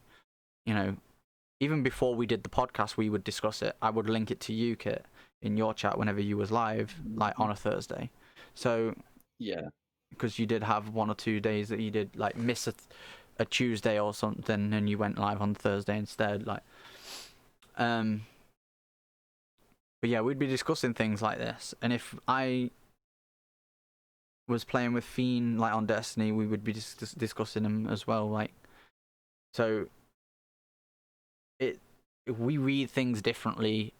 even before we did the podcast, we would discuss it. I would link it to you, Kit, in your chat whenever you was live, like on a Thursday. So, Yeah. because you did have 1 or 2 days that you did like miss a Tuesday or something, and you went live on Thursday instead. Like, but yeah, we'd be discussing things like this, and if I was playing with Fiend like on Destiny, we would be discussing him as well. Like, so we read things differently,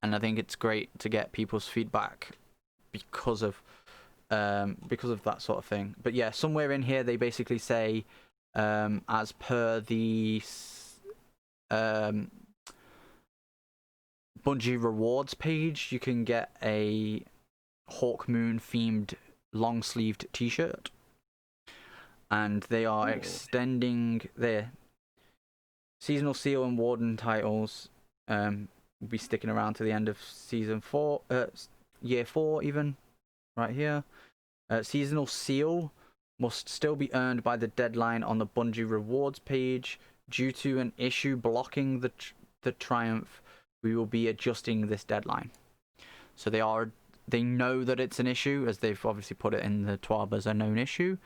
and I think it's great to get people's feedback because of that sort of thing. But yeah, somewhere in here they basically say, as per the Bungie rewards page, you can get a Hawkmoon themed long sleeved t-shirt, and they are extending their seasonal seal and warden titles. Will be sticking around to the end of season 4, year 4 even, right here. Seasonal seal must still be earned by the deadline on the Bungie rewards page. Due to an issue blocking the Triumph, we will be adjusting this deadline. So they know that it's an issue, as they've obviously put it in the TWAB as a known issue,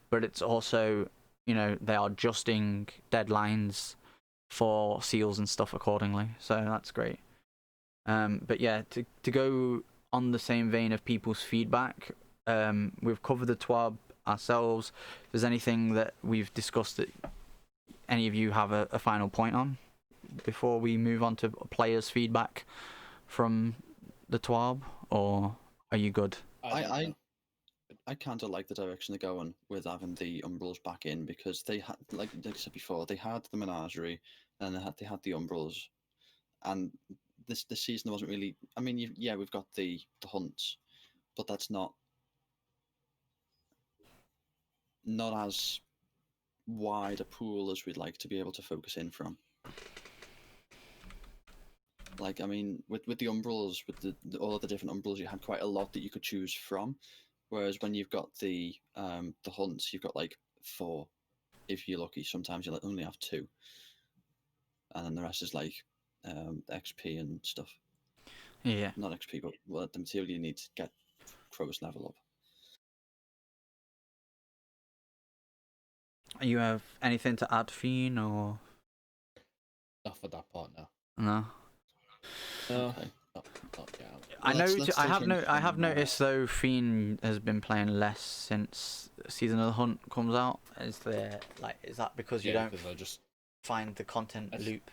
but it's also, you know, they are adjusting deadlines for seals and stuff accordingly. So that's great. But yeah, to go on the same vein of people's feedback, we've covered the TWAB ourselves. If there's anything that we've discussed that any of you have a final point on before we move on to players' feedback from the TWAB, or are you good? I kind of like the direction they're going with having the Umbrals back in, because they had, like I said before, they had the Menagerie and they had the Umbrals, and this season wasn't really. I mean, we've got the hunts, but that's not as wide a pool as we'd like to be able to focus in from. Like, I mean, with the Umbrals, with all of the different Umbrals, you had quite a lot that you could choose from. Whereas when you've got the hunts, you've got like 4, if you're lucky. Sometimes you only have 2, and then the rest is like XP and stuff. Yeah. Not XP, but the material you need to get Crow's level up. You have anything to add, Fiend, or Not for that part, no. no? Okay. I have noticed though, Fiend has been playing less since Season of the Hunt comes out. Is that because you don't find the content loop?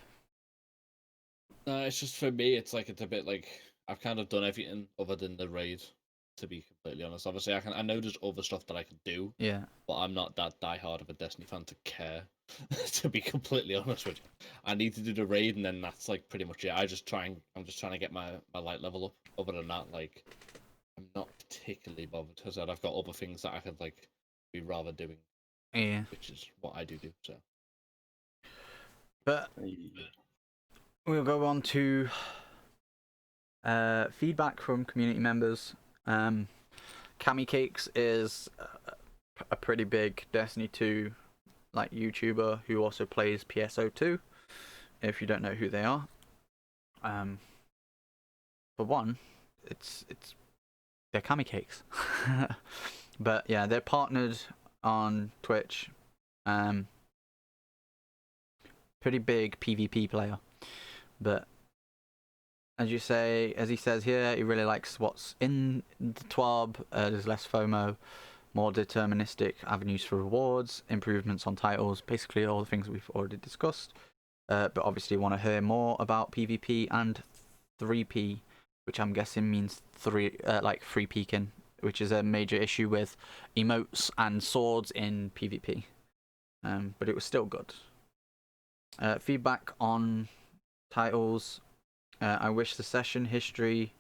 No, it's just for me. It's like it's a bit like I've kind of done everything other than the raid. To be completely honest, obviously I know there's other stuff that I can do. Yeah. But I'm not that diehard of a Destiny fan to care. To be completely honest with you, I need to do the raid, and then that's like pretty much it. I'm just trying to get my light level up. Other than that, like, I'm not particularly bothered, because I've got other things that I could like be rather doing. Yeah. Which is what I do. So. But we'll go on to feedback from community members. Cammy Cakes is a pretty big Destiny 2 like YouTuber who also plays PSO2. If you don't know who they are, for one, it's they're Cammy Cakes. But yeah, they're partnered on Twitch. Pretty big PvP player, but as he says here, he really likes what's in the TWAB. There's less FOMO, more deterministic avenues for rewards, improvements on titles, basically all the things we've already discussed. But obviously want to hear more about PvP and 3P, which I'm guessing means free peeking, which is a major issue with emotes and swords in PvP. But it was still good. Feedback on titles. I wish the session history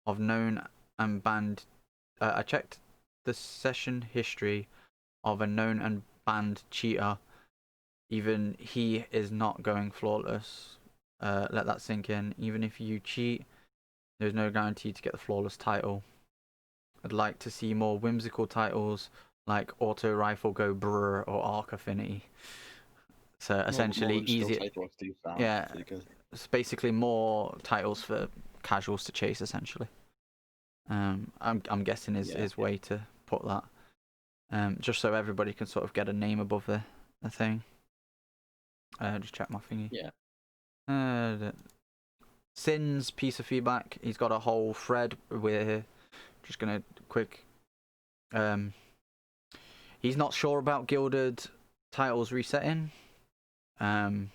of known and banned. I checked the session history of a known and banned cheater. Even he is not going flawless. Let that sink in. Even if you cheat, there's no guarantee to get the flawless title. I'd like to see more whimsical titles like Auto Rifle Go Brr or Arc Affinity. So essentially easier. Yeah. It's basically more titles for casuals to chase, essentially. I'm guessing is way to put that. Just so everybody can sort of get a name above the thing. Just check my thingy. Yeah. Sin's piece of feedback. He's got a whole thread. We're just gonna quick He's not sure about Gilded titles resetting, and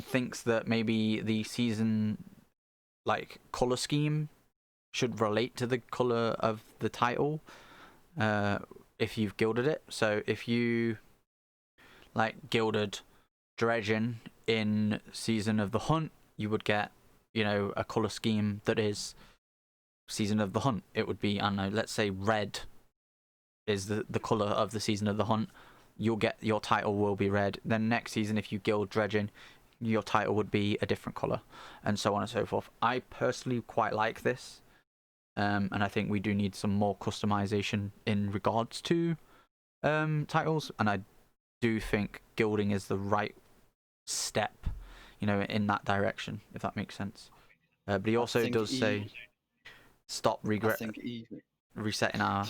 thinks that maybe the season like color scheme should relate to the color of the title. If you've gilded it, so if you like gilded Dredgen in Season of the Hunt, you would get, you know, a color scheme that is Season of the Hunt. It would be, I don't know, let's say red is the color of the Season of the Hunt. You'll get, your title will be red. Then next season, if you gild Dredgen, your title would be a different color, and so on and so forth. I personally quite like this, and I think we do need some more customization in regards to titles, and I do think gilding is the right step, you know, in that direction, if that makes sense. But he also does say stop resetting our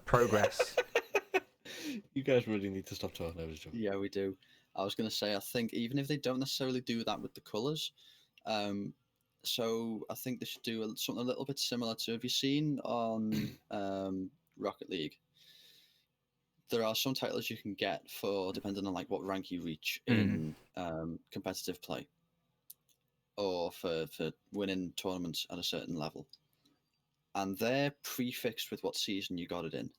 progress. You guys really need to stop talking over each other. Yeah, we do. I was going to say, I think even if they don't necessarily do that with the colours, so I think they should do something a little bit similar to, have you seen on Rocket League? There are some titles you can get for, depending on like what rank you reach in competitive play, or for winning tournaments at a certain level, and they're prefixed with what season you got it in.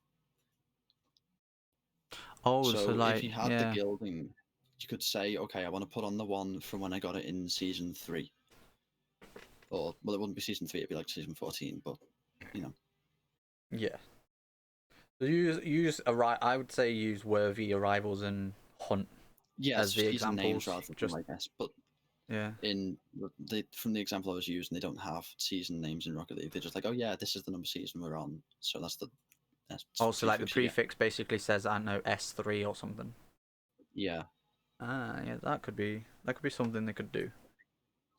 Oh, so like, if you had the gilding, you could say, okay, I want to put on the one from when I got it in Season 3. Or, well, it wouldn't be Season 3, it'd be like Season 14, but, you know. Yeah. So I would say use Worthy, Arrivals, and Hunt as the examples. Names rather than I guess, but yeah. From the example I was using, they don't have season names in Rocket League. They're just like, oh yeah, this is the number season we're on, so that's the... Also, like the prefix basically says, I don't know, S3 or something. Yeah. Yeah, that could be something they could do.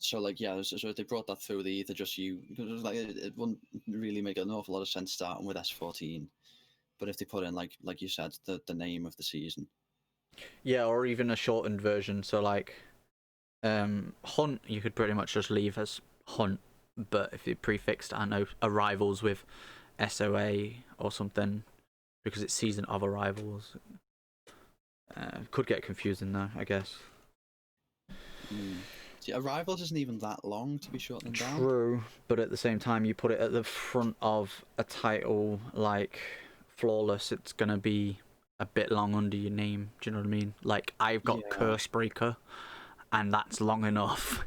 So like, yeah, so if they brought that through, they either just like it wouldn't really make an awful lot of sense starting with S14, but if they put in like you said, the name of the season. Yeah, or even a shortened version. So like, Hunt, you could pretty much just leave as Hunt, but if you prefixed, I don't know, Arrivals with SOA or something, because it's Season of Arrivals. Could get confusing though, I guess. See, Arrivals isn't even that long to be shortened down. True, but at the same time, you put it at the front of a title like Flawless, it's gonna be a bit long under your name. Do you know what I mean? Like, I've got Cursebreaker, and that's long enough.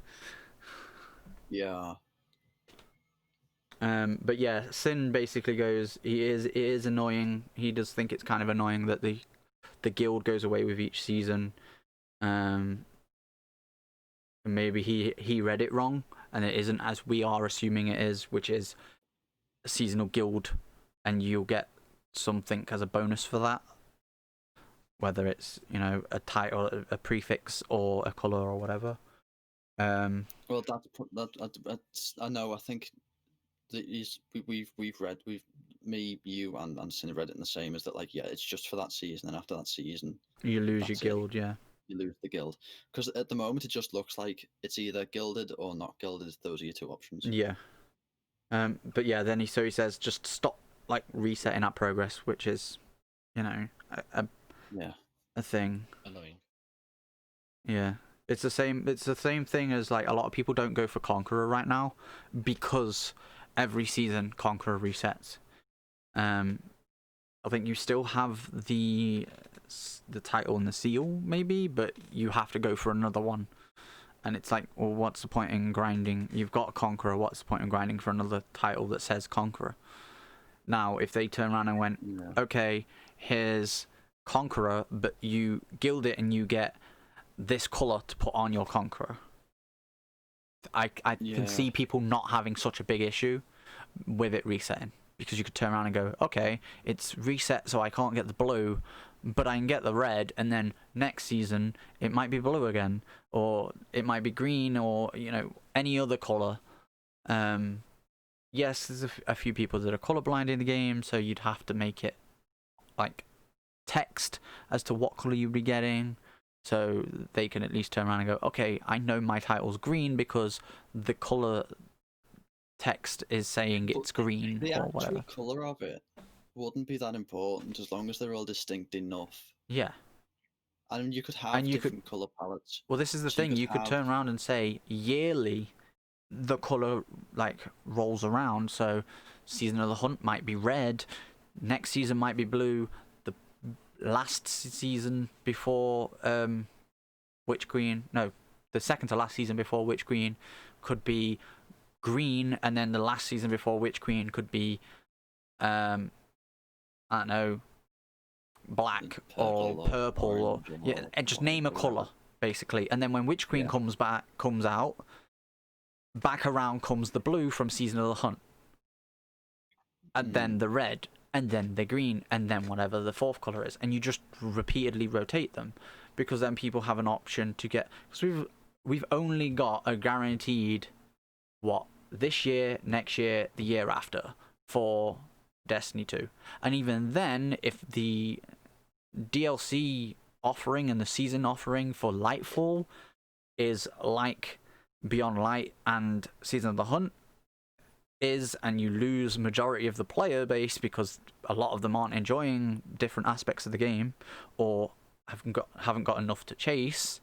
Yeah. But yeah, Sin basically goes, it is annoying. He does think it's kind of annoying that the guild goes away with each season. Maybe he read it wrong, and it isn't as we are assuming it is, which is a seasonal guild, and you'll get something as a bonus for that. Whether it's, you know, a title, a prefix, or a color, or whatever. Well, that's I know. I think we've read, me, you, and Sin have read it in the same, is that like, yeah, it's just for that season, and after that season you lose your guild. Yeah, you lose the guild, because at the moment it just looks like it's either gilded or not gilded. Those are your two options. Yeah. But yeah, then he says just stop like resetting our progress, which is, you know, a thing. Annoying. Yeah. It's the same thing as like a lot of people don't go for Conqueror right now because every season Conqueror resets. I think you still have the title and the seal maybe, but you have to go for another one. And it's like, well, what's the point in grinding? You've got Conqueror, what's the point in grinding for another title that says Conqueror? Now, if they turn around and went, okay, here's Conqueror, but you gild it and you get this color to put on your Conqueror. I can see people not having such a big issue with it resetting, because you could turn around and go, okay, it's reset so I can't get the blue, but I can get the red, and then next season it might be blue again, or it might be green, or, you know, any other color. Yes, there's a few people that are colorblind in the game, so you'd have to make it like text as to what color you'd be getting, so they can at least turn around and go, okay, I know my title's green because the color text is saying But it's green The or actual whatever. colour of it wouldn't be that important as long as they're all distinct enough. Yeah. And you could have And you could- different colour palettes. Well, this is the So thing. You could have- turn around and say yearly, the color like rolls around. So, Season of the Hunt might be red, next season might be blue. The last season before Witch Queen, no, the second to last season before Witch Queen could be green, and then the last season before Witch Queen could be, I don't know, black or purple or orange yeah, and just name a orange or color basically. And then when Witch Queen Yeah. comes out, back around comes the blue from Season of the Hunt, and then the red, and then the green, and then whatever the fourth color is, and you just repeatedly rotate them, because then people have an option to get, because we've only got a guaranteed this year, next year, the year after for Destiny 2, and even then, if the DLC offering and the season offering for Lightfall is like Beyond Light and Season of the Hunt is, and you lose majority of the player base because a lot of them aren't enjoying different aspects of the game or haven't got enough to chase,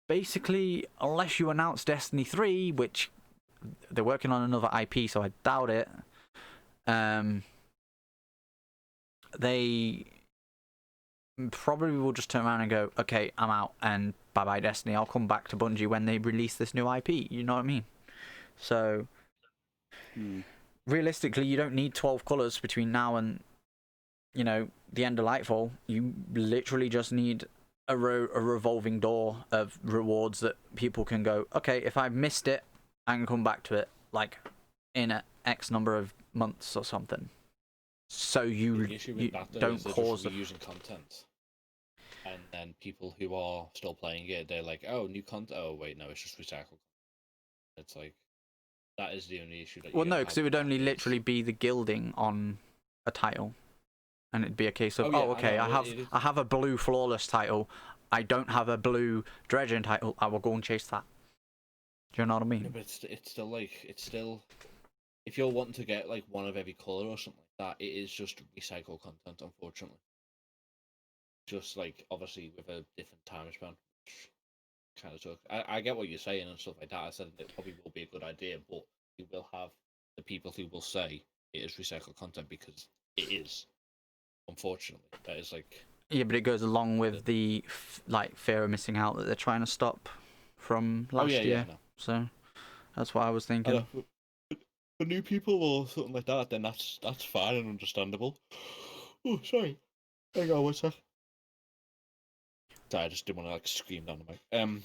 basically, unless you announce Destiny 3, which they're working on another IP, so I doubt it, they probably will just turn around and go, okay, I'm out, and bye-bye Destiny. I'll come back to Bungie when they release this new IP. You know what I mean? So, realistically, you don't need 12 colours between now and, you know, the end of Lightfall. You literally just need a revolving door of rewards that people can go, okay, if I've missed it, I can come back to it, like, in a X number of months or something. So you don't cause using content, and then people who are still playing it, they're like, "Oh, new content. Oh, wait, no, it's just recycled." It's like that is the only issue that. Well, no, because it would only literally be the gilding on a title, and it'd be a case of, okay, I have a blue flawless title, I don't have a blue dredging title. I will go and chase that. Do you know what I mean? Yeah, but it's still if you're wanting to get like one of every color or something like that, it is just recycled content, unfortunately. Just like obviously with a different time span, which kind of took. I get what you're saying and stuff like that. I said it probably will be a good idea, but you will have the people who will say it is recycled content because it is. Unfortunately, that is like. Yeah, but it goes along with the like fear of missing out that they're trying to stop from last year. Yeah, no. So that's what I was thinking. For new people or something like that, then that's fine and understandable. Oh, sorry. Hang on one sec. Sorry, I just didn't want to like scream down the mic.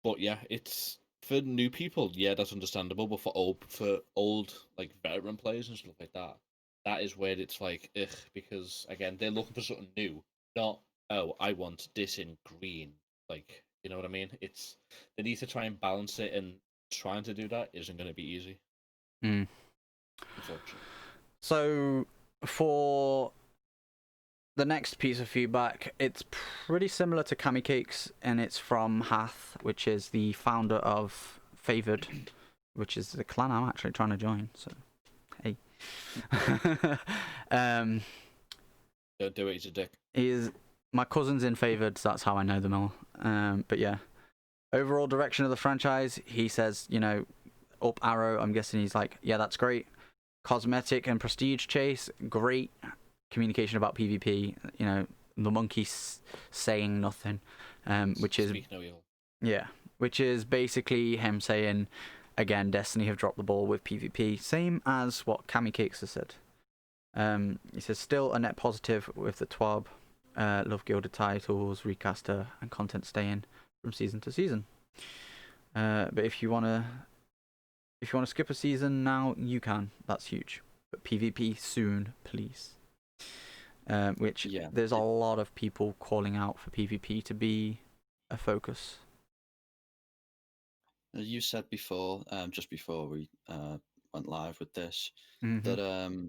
But yeah, it's for new people. Yeah, that's understandable. But for old like veteran players and stuff like that, that is where it's like, ugh, because again, they're looking for something new. Not, oh, I want this in green. Like, you know what I mean? It's they need to try and balance it, and trying to do that isn't going to be easy. Unfortunately. So for the next piece of feedback, it's pretty similar to Kami Cakes, and it's from Hath, which is the founder of Favored, which is the clan I'm actually trying to join. So, hey. Don't do it, he's a dick. My cousin's in Favored, so that's how I know them all. But yeah, overall direction of the franchise, he says, you know, up arrow. I'm guessing he's like, yeah, that's great. Cosmetic and prestige chase, great. Communication about PvP, you know, the monkey saying nothing, which is Speak no evil. Yeah, which is basically him saying, again, Destiny have dropped the ball with PvP, same as what Kami Cakes has said. He says still a net positive with the TWAB, Love Gilded titles, recaster, and content staying from season to season. But if you wanna skip a season now, you can. That's huge. But PvP soon, please. Which there's a lot of people calling out for PvP to be a focus. You said before, just before we went live with this, Mm-hmm.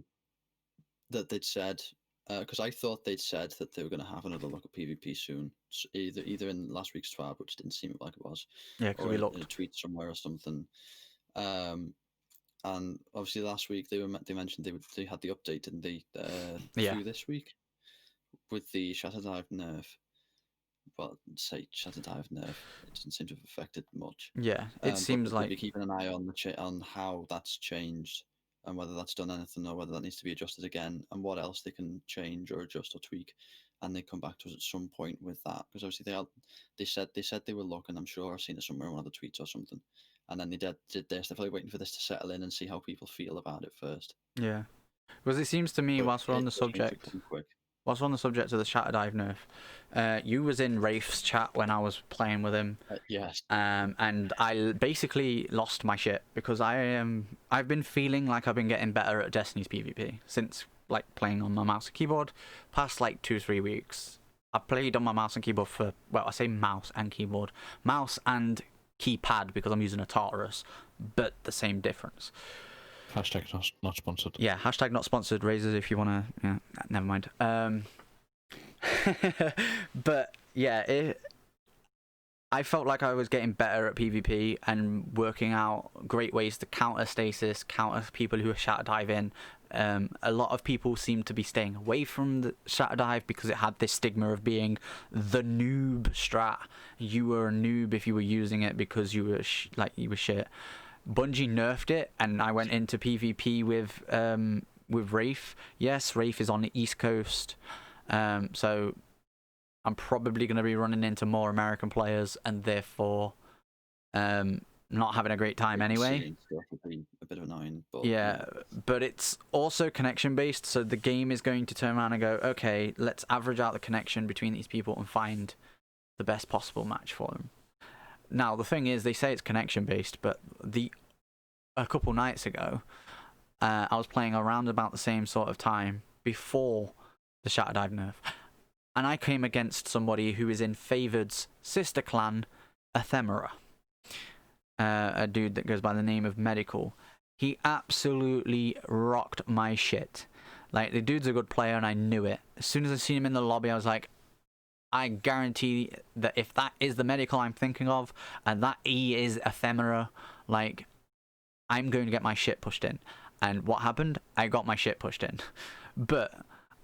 that they'd said because I thought they'd said that they were going to have another look at PvP soon, either in last week's TWAB, which didn't seem like it was, Yeah, because or we in a looked. tweet somewhere or something. And obviously last week they mentioned they had the update, didn't they? Yeah. Through this week with the Shatter Dive nerf. Well, say Shatter Dive nerf, it doesn't seem to have affected much. Yeah, it seems but we'll like be keeping an eye on on how that's changed and whether that's done anything or whether that needs to be adjusted again and what else they can change or adjust or tweak. And they come back to us at some point with that because obviously they said they were looking. I'm sure I've seen it somewhere in one of the tweets or something. And then they did this. They're probably waiting for this to settle in and see how people feel about it first. yeah, because it seems to me But whilst we're on the it does seem to subject. come quick. Whilst we're on the subject of the Shatter Dive nerf, you was in Rafe's chat when I was playing with him. Yes. And I basically lost my shit because I've been feeling like I've been getting better at Destiny's PvP since like playing on my mouse and keyboard past like 2-3 weeks. I played on my mouse and keyboard for, well, I say mouse and keyboard, mouse and keypad because I'm using a Tartarus, but the same difference. Hashtag not sponsored. Yeah, hashtag not sponsored. Razors, if you wanna. Yeah, never mind. But yeah, I felt like I was getting better at PvP and working out great ways to counter stasis, counter people who are shatter diving. A lot of people seem to be staying away from the shatter dive because it had this stigma of being the noob strat. You were a noob if you were using it because you were you were shit. Bungie nerfed it, and I went into PvP with Wraith. Yes, Wraith is on the East Coast, so I'm probably going to be running into more American players, and therefore not having a great time anyway. Seeing stuff would be a bit annoying, but Yeah, but it's also connection based, so the game is going to turn around and go, okay, let's average out the connection between these people and find the best possible match for them. Now, the thing is, they say it's connection based, but a couple nights ago, I was playing around about the same sort of time before the Shatter Dive nerf, and I came against somebody who is in Favoured's sister clan, Ephemera, a dude that goes by the name of Medical. He absolutely rocked my shit. Like, the dude's a good player, and I knew it. As soon as I seen him in the lobby, I was like, I guarantee that if that is the Medical I'm thinking of, and that E is Ephemera, like, I'm going to get my shit pushed in. And what happened? I got my shit pushed in. But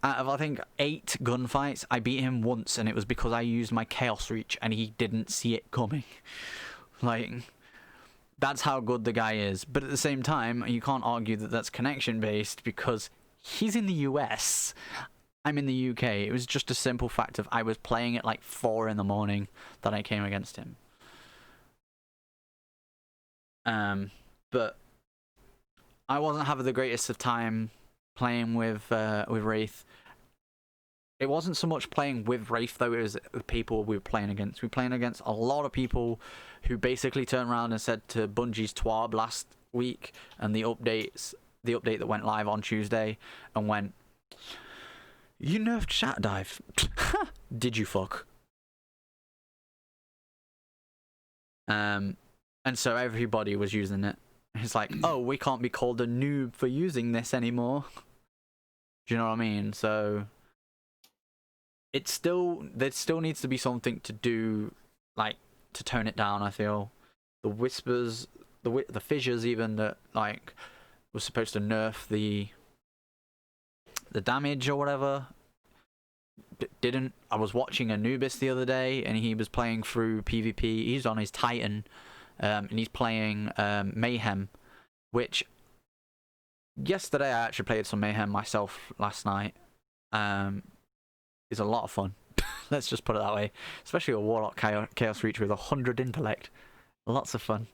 out of, I think, 8 gunfights, I beat him once, and it was because I used my Chaos Reach, and he didn't see it coming. Like, that's how good the guy is. But at the same time, you can't argue that that's connection-based, because he's in the US. I'm in the UK. It was just a simple fact of I was playing at like 4 in the morning that I came against him. But I wasn't having the greatest of time playing with Wraith. It wasn't so much playing with Wraith though, it was the people we were playing against. We were playing against a lot of people who basically turned around and said to Bungie's TWAB last week and the update that went live on Tuesday, and went, "You nerfed Shatter Dive." Did you fuck? And so everybody was using it. It's like, oh, we can't be called a noob for using this anymore. Do you know what I mean? So there still needs to be something to do, like, to tone it down. I feel the whispers, the fissures, even that like was supposed to nerf the damage or whatever, didn't. I was watching Anubis the other day, and he was playing through PvP. He's on his Titan, and he's playing Mayhem, which yesterday I actually played some Mayhem myself last night. It's a lot of fun. Let's just put it that way. Especially a Warlock Chaos Reach with 100 intellect. Lots of fun.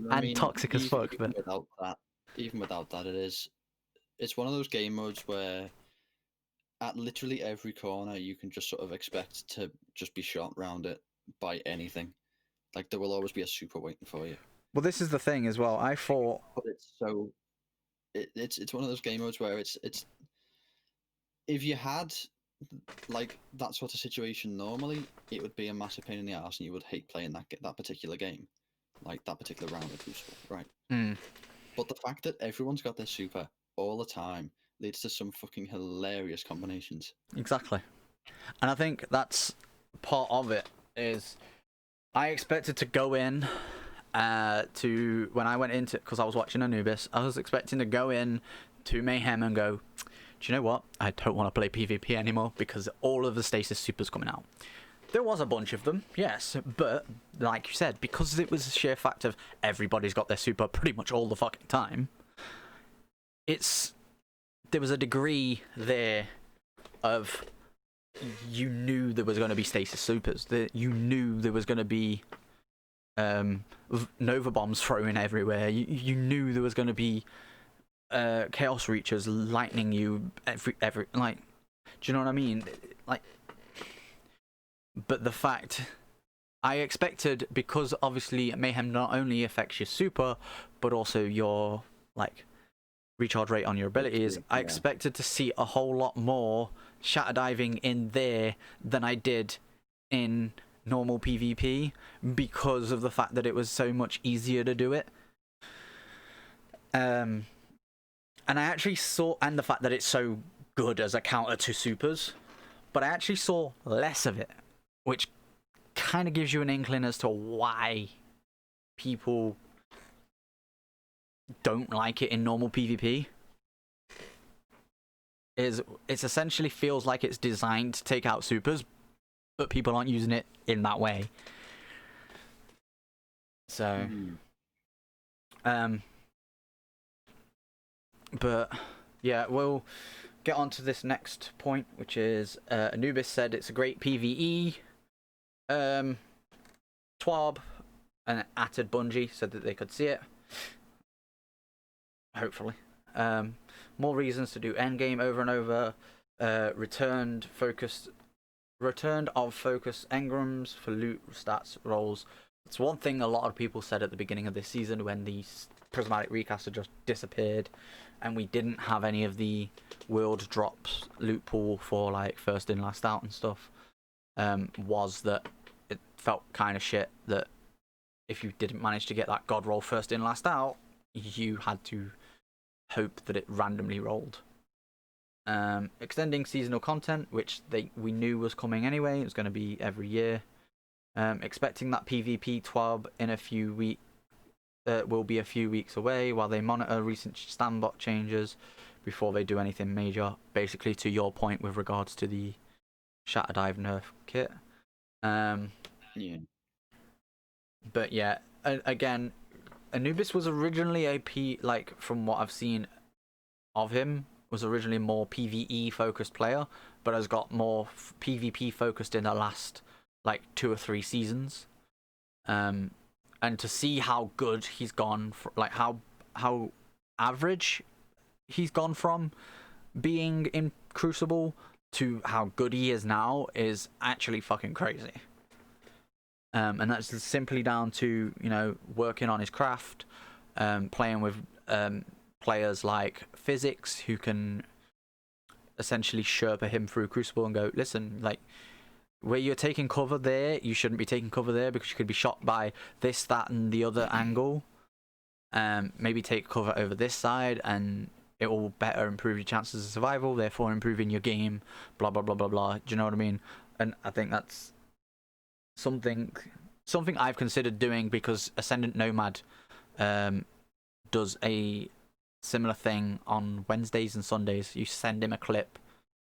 I mean, toxic as fuck. Even But without that, it's one of those game modes where at literally every corner you can just sort of expect to just be shot round it by anything. Like, there will always be a super waiting for you. well, this is the thing as well. I thought, But it's so it's one of those game modes where it's if you had like that sort of situation normally, it would be a massive pain in the ass, and you would hate playing that particular game, like that particular round of Crucible, right? But the fact that everyone's got their super all the time, leads to some fucking hilarious combinations. Exactly. And I think that's part of it. Is I expected to go in to when I went into, because I was watching Anubis, I was expecting to go in to Mayhem and go, do you know what? I don't want to play PvP anymore because all of the Stasis Supers coming out. There was a bunch of them, yes, but like you said, because it was a sheer fact of everybody's got their super pretty much all the fucking time, there was a degree there of you knew there was going to be Stasis Supers, that you knew there was going to be Nova Bombs thrown everywhere, you knew there was going to be Chaos Reachers lightning you every like, do you know what I mean? Like, but the fact I expected, because obviously Mayhem not only affects your super, but also your like recharge rate on your abilities. I expected to see a whole lot more shatter diving in there than I did in normal PvP, because of the fact that it was so much easier to do it. And I actually saw, and the fact that it's so good as a counter to supers, but I actually saw less of it, which kind of gives you an inkling as to why people don't like it in normal PvP. It's essentially feels like it's designed to take out supers, but people aren't using it in that way. So, but yeah, we'll get on to this next point, which is Anubis said it's a great PvE. Twab and Atted Bungie said that they could see it. Hopefully. More reasons to do endgame over and over. Returned of focus engrams for loot stats rolls. It's one thing a lot of people said at the beginning of this season when the prismatic recast had just disappeared and we didn't have any of the world drops loot pool for like first in last out and stuff, was that it felt kind of shit that if you didn't manage to get that god roll first in last out, you had to hope that it randomly rolled. Extending seasonal content, which we knew was coming anyway. It was going to be every year. Expecting that PvP TWAB in a few weeks will be a few weeks away while they monitor recent standbot changes before they do anything major. Basically, to your point with regards to the Shatter Dive nerf kit. Yeah. But yeah, again, Anubis was originally like from what I've seen of him, was originally more PvE focused player, but has got more PvP focused in the last like 2 or 3 seasons. And to see how good he's gone, like how average he's gone from being in Crucible to how good he is now is actually fucking crazy. And that's simply down to, you know, working on his craft, playing with players like Physics, who can essentially Sherpa him through Crucible and go, listen, like, where you're taking cover there, you shouldn't be taking cover there because you could be shot by this, that, and the other angle. Maybe take cover over this side, and it will better improve your chances of survival, therefore improving your game, blah, blah, blah, blah, blah. Do you know what I mean? And I think that's something I've considered doing, because Ascendant Nomad does a similar thing on Wednesdays and Sundays. You send him a clip,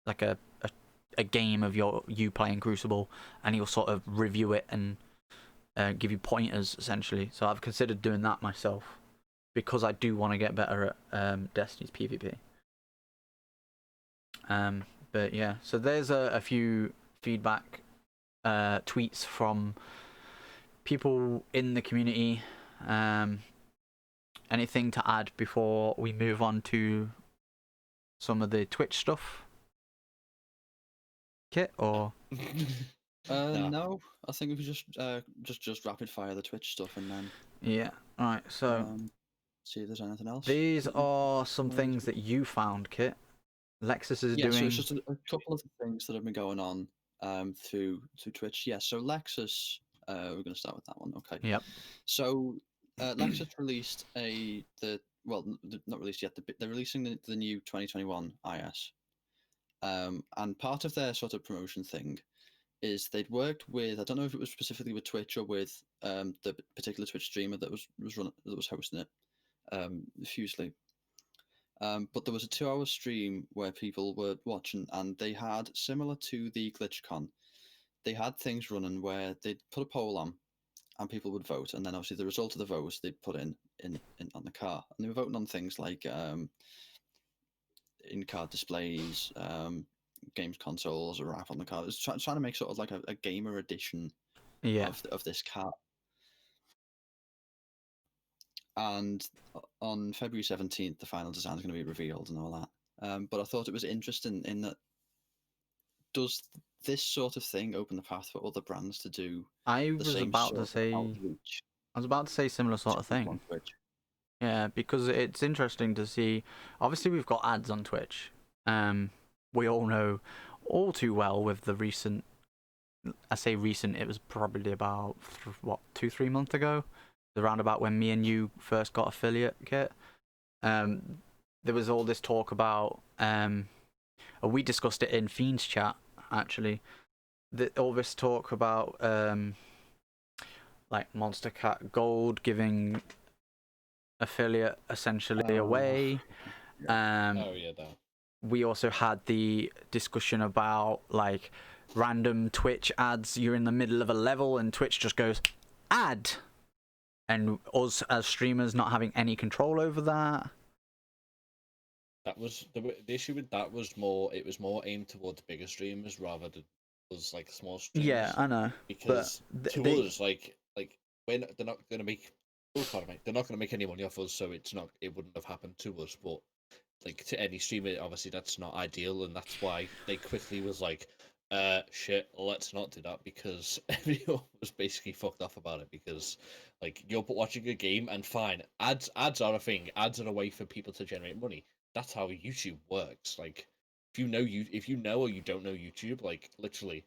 like a game of you playing Crucible, and he'll sort of review it and give you pointers, essentially. So I've considered doing that myself, because I do want to get better at Destiny's PvP. But yeah, so there's a few feedback tweets from people in the community. Anything to add before we move on to some of the Twitch stuff, Kit? Or no, I think we just rapid fire the Twitch stuff and then yeah, right. So see if there's anything else. these are some things that you found, Kit. Lexus is doing. So it's just a couple of things that have been going on through Twitch. Yeah, so Lexus, we're going to start with that one. Okay. Yep. So Lexus released the well, not released yet. They're releasing the new 2021 IS. And part of their sort of promotion thing is they'd worked with, I don't know if it was specifically with Twitch or with the particular Twitch streamer that was hosting it, Fusely. But there was a 2-hour stream where people were watching, and they had, similar to the GlitchCon, they had things running where they'd put a poll on, and people would vote, and then obviously the result of the votes they'd put in on the car, and they were voting on things like in-car displays, games consoles, a wrap on the car. It's trying to make sort of like a gamer edition Yeah. of this car. And on February 17th, the final design is going to be revealed and all that. But I thought it was interesting in that, does this sort of thing open the path for other brands to do I the was same about sort to of say. outreach I was about to say similar sort to of people on thing. Twitch? Yeah, because it's interesting to see. Obviously, we've got ads on Twitch. We all know all too well with the recent. I say recent. It was probably about 2-3 months ago, around about when me and you first got affiliate kit. There was all this talk about. We discussed it in Fiend's chat actually. All this talk about like Monster Cat Gold giving affiliate essentially away. Oh yeah, that. We also had the discussion about like random Twitch ads. You're in the middle of a level and Twitch just goes ad, and us as streamers not having any control over that. That was the issue with that was more. It was more aimed towards bigger streamers rather than was like small streamers. Yeah, I know. Because but to us, like when they're not going to make. Oh, pardon me. They're not going to make any money off us, so it's not. It wouldn't have happened to us, but like to any streamer, obviously that's not ideal, and that's why they quickly was like, shit, let's not do that, because everyone was basically fucked off about it, because like you're watching a game and fine, ads are a thing, ads are a way for people to generate money. That's how YouTube works. Like if you know or you don't know YouTube, like literally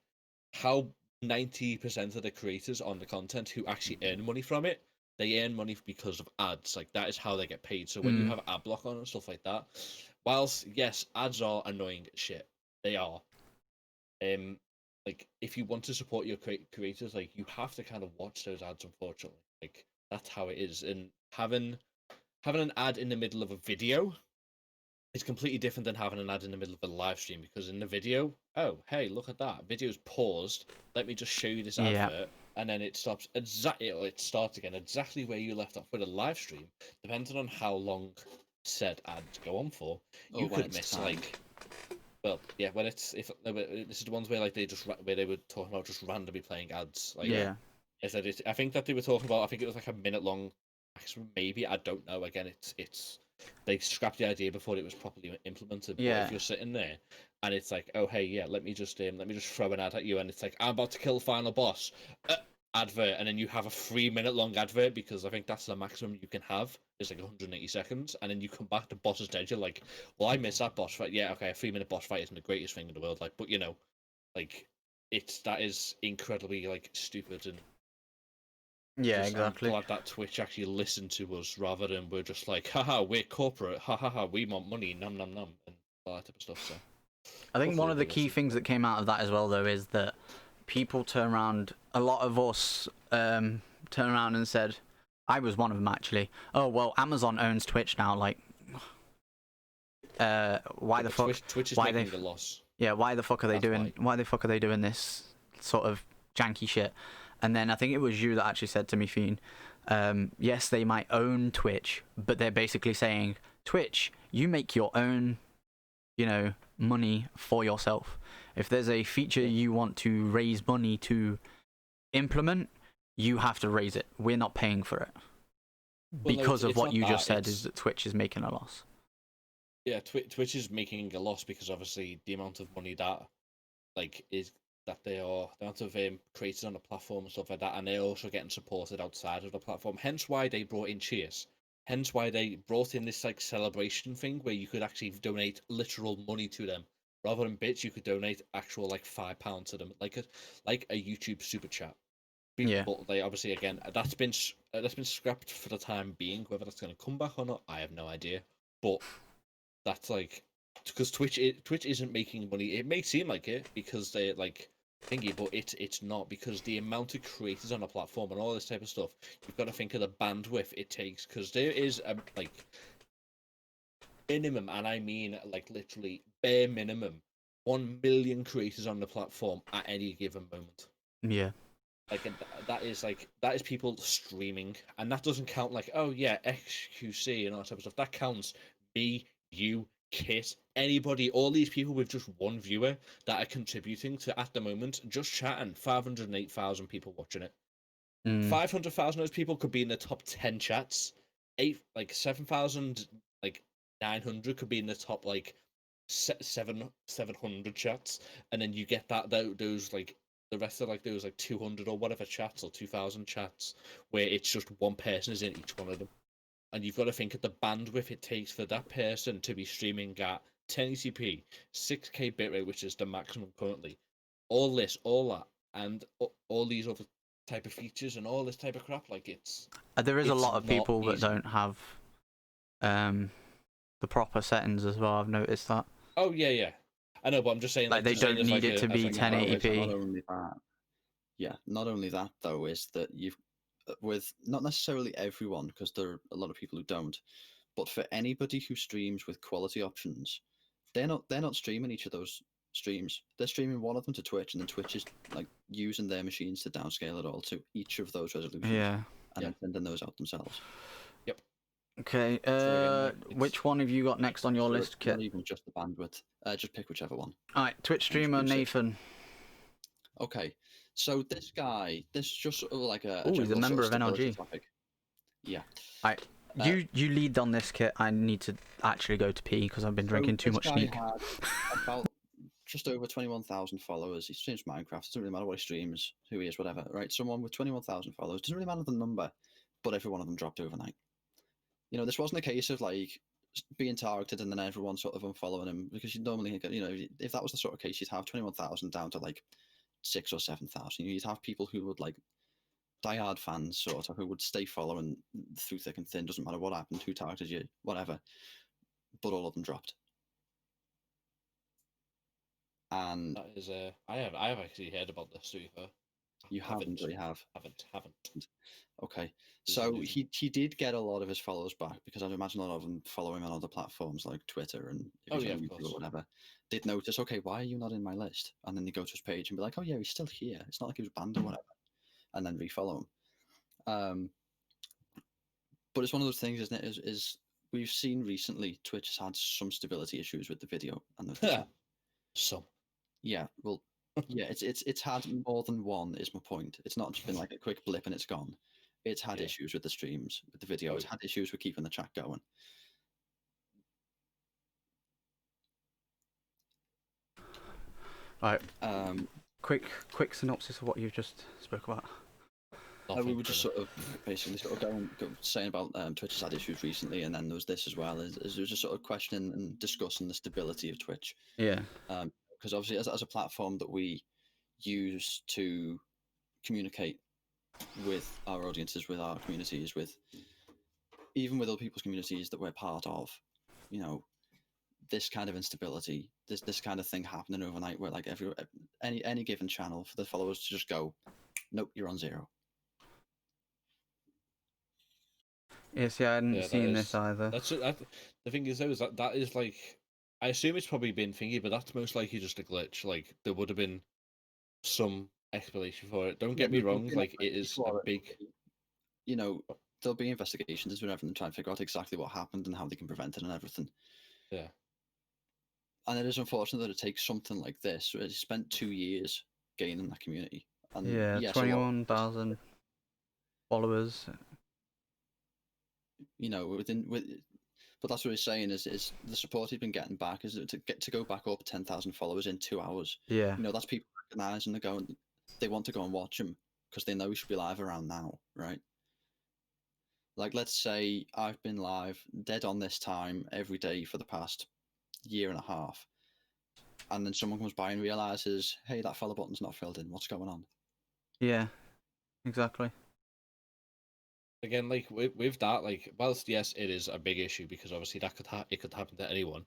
how 90% of the creators on the content who actually earn money from it, they earn money because of ads. Like that is how they get paid. So when you have ad block on and stuff like that, whilst yes, ads are annoying shit, they are. Like if you want to support your creators, like you have to kind of watch those ads. Unfortunately, like that's how it is. And having an ad in the middle of a video is completely different than having an ad in the middle of a live stream, because in the video, oh hey, look at that, video's paused. Let me just show you this advert. And then it stops exactly. It starts again exactly where you left off with a live stream. Depending on how long said ads go on for, you could miss like. Well, yeah, when it's if this is the ones where like where they were talking about just randomly playing ads. Like, yeah, I think that they were talking about. I think it was like a minute long. Maybe I don't know. Again, it's they scrapped the idea before it was properly implemented. But yeah, if you're sitting there and it's like, oh hey, yeah, let me just throw an ad at you, and it's like I'm about to kill the final boss, advert, and then you have a 3-minute long advert, because I think that's the maximum you can have. It's like 180 seconds, and then you come back to boss is dead. You're like, well, I missed that boss fight. Yeah, okay, a 3-minute boss fight isn't the greatest thing in the world, like, but you know, like that is incredibly like stupid, and yeah, exactly. I'm glad that Twitch actually listened to us rather than we're just like, haha, we're corporate, haha, we want money, nom nom nom, and all that type of stuff. So I think one of the key things that came out of that as well, though, is that people turn around. A lot of us turn around and said, I was one of them actually. Oh well, Amazon owns Twitch now. Like, why the fuck? Twitch is why making a loss. Yeah, why the fuck are they doing? Why the fuck are they doing this sort of janky shit? And then I think it was you that actually said to me, Fiend, yes, they might own Twitch, but they're basically saying, Twitch, you make your own, money for yourself. If there's a feature you want to raise money to implement, you have to raise it. We're not paying for it. Well, because no, of what you just said, is that Twitch is making a loss. Yeah, Twitch is making a loss because obviously the amount of money that is that the amount of creators on the platform and stuff like that, and they're also getting supported outside of the platform. Hence why they brought in Cheers. Hence why they brought in this like celebration thing where you could actually donate literal money to them rather than bits. You could donate actual like £5 to them, like a YouTube super chat. Yeah. But they obviously again that's been scrapped for the time being. Whether that's going to come back or not, I have no idea. But that's like because Twitch isn't making money. It may seem like it because they like thingy, but it's not, because the amount of creators on the platform and all this type of stuff. You've got to think of the bandwidth it takes, because there is a like minimum, and I mean like literally bare minimum, 1 million creators on the platform at any given moment. Yeah. Like that is people streaming, and that doesn't count like, oh yeah, XQC and all that type of stuff. That counts me, you, Kit, anybody, all these people with just one viewer that are contributing to, at the moment, just chatting. 508,000 people watching it. 500,000 of those people could be in the top 10 chats. 7,000 like 900 could be in the top like 700 chats, and then you get those like the rest of like those like 200 or whatever chats or 2,000 chats where it's just one person is in each one of them, and you've got to think of the bandwidth it takes for that person to be streaming at 1080p, 6K bitrate, which is the maximum currently, all this, all that, and all these other type of features and all this type of crap. Like There is a it's lot of not people that easy. don't have the proper settings as well. I've noticed that. Oh yeah, I know, but I'm just saying Like, they just saying don't as, need like, it to be as, like, 1080p. Not only that, yeah, not only that though, is that you've with not necessarily everyone, because there are a lot of people who don't, but for anybody who streams with quality options, they're not streaming each of those streams. They're streaming one of them to Twitch, and then Twitch is like using their machines to downscale it all to each of those resolutions, Yeah. and then sending those out themselves. Yep. Okay. So, again, Which one have you got next on your So list, it's not Kit? even just the bandwidth. Just pick whichever one. All right, Twitch streamer Introduce it. Nathan. Okay, so this guy, this is just sort of like a Oh, he's a general member sort of stability NRG. topic. Yeah. Alright, you lead on this, Kit. I need to actually go to pee because I've been drinking too much This sneak. guy had about just over 21,000 followers. He streams Minecraft. Doesn't really matter what he streams, who he is, whatever. Right? Someone with 21,000 followers. Doesn't really matter the number, but every one of them dropped overnight. You know, this wasn't a case of like being targeted and then everyone sort of unfollowing him, because you'd normally, you know, if that was the sort of case, you'd have 21,000 down to like 6,000 or 7,000. You'd have people who would like diehard fans, sort of, who would stay following through thick and thin. Doesn't matter what happened, who targeted you, whatever. But all of them dropped. And that is I have actually heard about this, to be fair. you haven't, or you have? Haven't. Okay. So he did get a lot of his followers back, because I'd imagine a lot of them following on other platforms like Twitter and YouTube or whatever. Did notice, okay, why are you not in my list? And then they go to his page and be like, oh yeah, he's still here. It's not like he was banned or whatever. And then refollow him. But it's one of those things, isn't it? Is we've seen recently Twitch has had some stability issues with the video and the some. Yeah, well, yeah, it's had more than one, is my point. It's not just been like a quick blip and it's gone. It's had issues with the streams, with the video. It's had issues with keeping the chat going. Right. Quick synopsis of what you've just spoke about. We were just sort of basically saying about Twitch has had issues recently, and then there was this as well. As there was just sort of questioning and discussing the stability of Twitch. Yeah. Because obviously, as a platform that we use to communicate with our audiences, with our communities, even with other people's communities that we're part of, you know, this kind of instability, this kind of thing happening overnight, where like any given channel, for the followers to just go, nope, you're on zero. Yes, yeah, I hadn't seen this either. The thing is, though, is that is like, I assume it's probably been thingy, but that's most likely just a glitch. Like, there would have been some explanation for it. Don't get me wrong, like, it is a big... You know, there'll be investigations and everything, trying to figure out exactly what happened and how they can prevent it and everything. Yeah. And it is unfortunate that it takes something like this. So it's spent 2 years gaining that community. And yeah, yes, 21,000 followers. You know, but that's what he's saying is the support he's been getting back is to go back up 10,000 followers in 2 hours. Yeah. You know, that's people recognizing they want to go and watch him because they know he should be live around now, right? Like, let's say I've been live dead on this time every day for the past year and a half, and then someone comes by and realizes, hey, that follow button's not filled in. What's going on? Yeah. Exactly. Again, like with that, like whilst yes, it is a big issue because obviously that it could happen to anyone.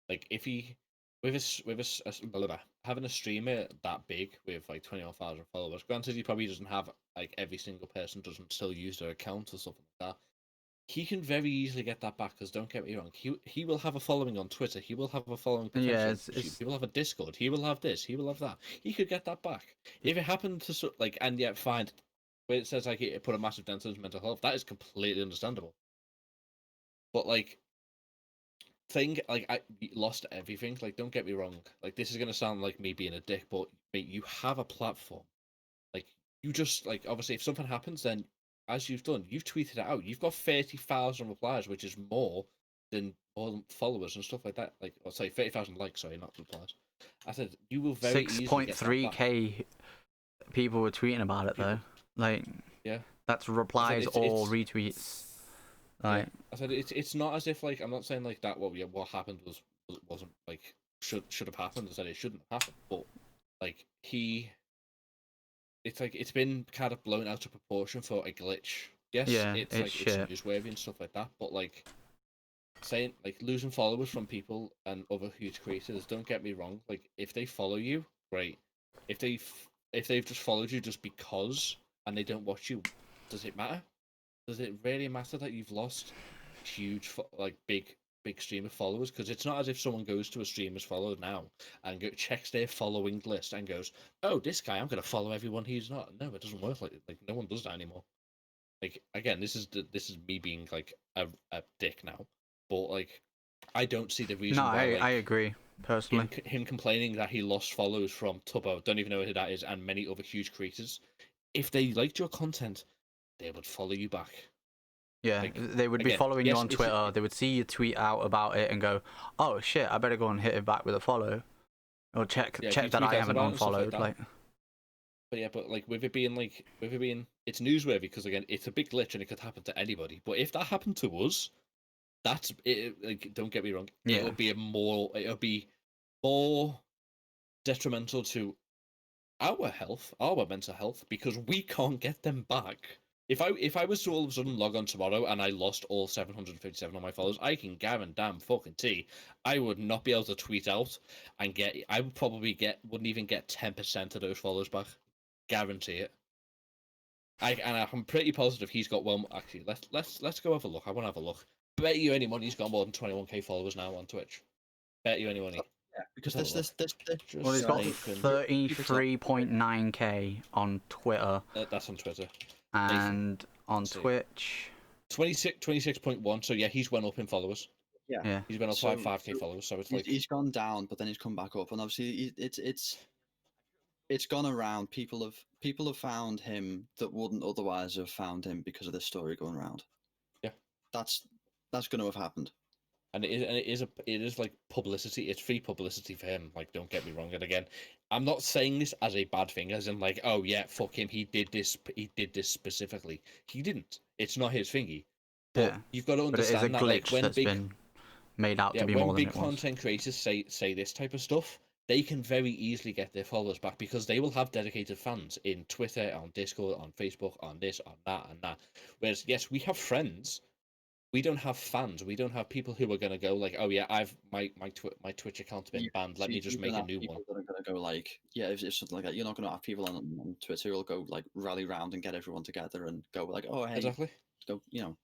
Like if he blah, blah, having a streamer that big with like 21,000 followers, granted he probably doesn't have like every single person doesn't still use their account or something like that. He can very easily get that back because don't get me wrong, he will have a following on Twitter, he will have a following Yeah, potentially on YouTube, he will have a Discord, he will have this, he will have that. He could get that back if it happened to like, and yet find where it says like it put a massive dent on his mental health. That is completely understandable. But like, thing like I lost everything. Like, don't get me wrong. Like, this is gonna sound like me being a dick, but mate, you have a platform. Like, you just like obviously if something happens, then as you've done, you've tweeted it out. You've got 30,000 replies, which is more than followers and stuff like that. Like, I'll say 30,000 likes. Sorry, not replies. I said you will very easily get that back. 6.3k people were tweeting about it though. Like, Yeah, that's replies it's or retweets. Like, I said it's not as if like I'm not saying like that. Well, yeah, what happened wasn't like should have happened. I said it shouldn't have happened, but like it's like it's been kind of blown out of proportion for a glitch. Yes, yeah, it's it's like shit. it's newsworthy and stuff like that, but like saying like losing followers from people and other huge creators. Don't get me wrong. Like if they follow you, great. If they've just followed you just because and they don't watch you, does it matter? Does it really matter that you've lost huge, like big streamer followers? Because it's not as if someone goes to a streamer's follow now and checks their following list and goes, "Oh, this guy, I'm going to follow everyone he's not." No, it doesn't work like no one does that anymore. Like again, this is me being like a dick now, but like I don't see the reason No, why. I agree personally. Him complaining that he lost followers from Tubbo, don't even know who that is, and many other huge creators. If they liked your content, they would follow you back. Yeah, Like, they would be again, following you yes, on Twitter. They would see you tweet out about it and go, "Oh shit, I better go and hit it back with a follow," or check Yeah, if you check that tweet I out haven't about it and stuff like unfollowed. that. Like, But yeah, but like with it being it's newsworthy because again, it's a big glitch and it could happen to anybody. But if that happened to us, that's it. Like, don't get me wrong, Yeah. it'll be more detrimental to our health, our mental health, because we can't get them back. If I was to all of a sudden log on tomorrow and I lost all 757 of my followers, I can guarantee I would not be able to tweet out and I would probably wouldn't even get 10% of those followers back. Guarantee it. I'm pretty positive he's got actually let's go have a look. I want to have a look. Bet you any money he's got more than 21k followers now on Twitch. Bet you any money. Yeah, because Let's have a this well, he's got Nathan. 33.9k on Twitter That's on Twitter. and on Let's see. Twitch. 26.1. So yeah, he's went up in followers. Yeah. He's been up So- 5k followers. So it's like he's gone down, but then he's come back up, and obviously it's gone around. People have found him that wouldn't otherwise have found him because of this story going around. Yeah. That's going to have happened. and it is like publicity. It's free publicity for him. Like, don't get me wrong. And again, I'm not saying this as a bad thing, as in like, oh yeah, fuck him. He did this specifically. He didn't. It's not his thingy. But Yeah. you've got to But it is a understand that, like, glitch when that's been made out to be when more than big it was. content creators say this type of stuff, they can very easily get their followers back because they will have dedicated fans in Twitter, on Discord, on Facebook, on this, on that, and that. Whereas, yes, we have friends. We don't have fans. We don't have people who are going to go like, oh yeah, I've my Twitch account's been banned. Let me just make a new one. People that are going to go like, yeah, if something like that, you're not going to have people on Twitter who'll go like rally round and get everyone together and go like, oh hey, Exactly. go, you know.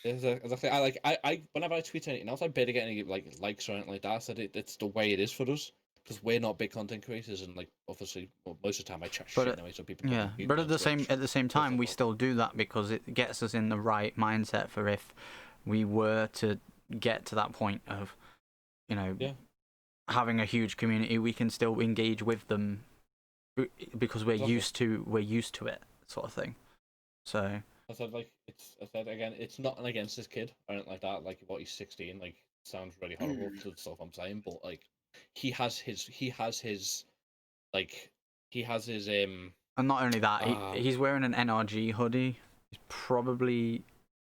Exactly. I whenever I tweet anything else, I barely get any like likes or anything like that. I said it's the way it is for us because we're not big content creators, and like obviously, most of the time I chat shit anyway, so people. Yeah, but at the same time, we still do that because it gets us in the right mindset for if we were to get to that point of, you know, having a huge community, we can still engage with them because we're used to it, sort of thing. So. I said again, it's not against this kid or anything like that. Like, what, he's 16. Like, sounds really horrible to the stuff I'm saying, but like, he has his And not only that, he's wearing an NRG hoodie. He's probably,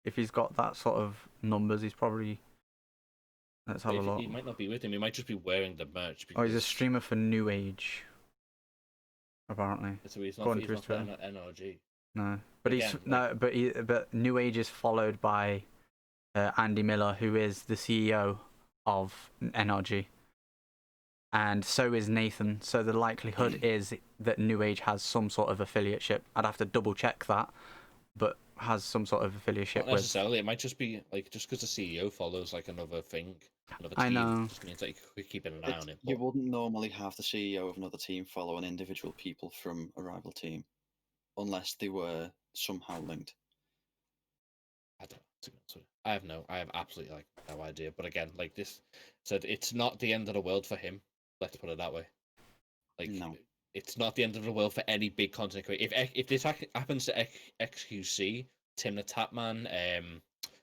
if he's got that sort of numbers, he's probably. Let's have a look. He might not be with him. He might just be wearing the merch. Oh, he's a streamer for New Age. Apparently. So he's not According to his Twitter. NRG. No, but he's Again, no, but New Age is followed by Andy Miller, who is the CEO of NRG, and so is Nathan. So the likelihood is that New Age has some sort of affiliateship. I'd have to double check that, but has some sort of affiliateship Not with. necessarily. It might just be like just because the CEO follows like another thing, another I team, know. just means that you could keep an eye on it. You But wouldn't normally have the CEO of another team follow an individual people from a rival team, unless they were somehow linked. I don't know. To be honest with you. I have absolutely like no idea. But again, like this said, it's not the end of the world for him. Let's put it that way. Like, No. it's not the end of the world for any big content creator. If this happens to XQC, Tim the Tapman,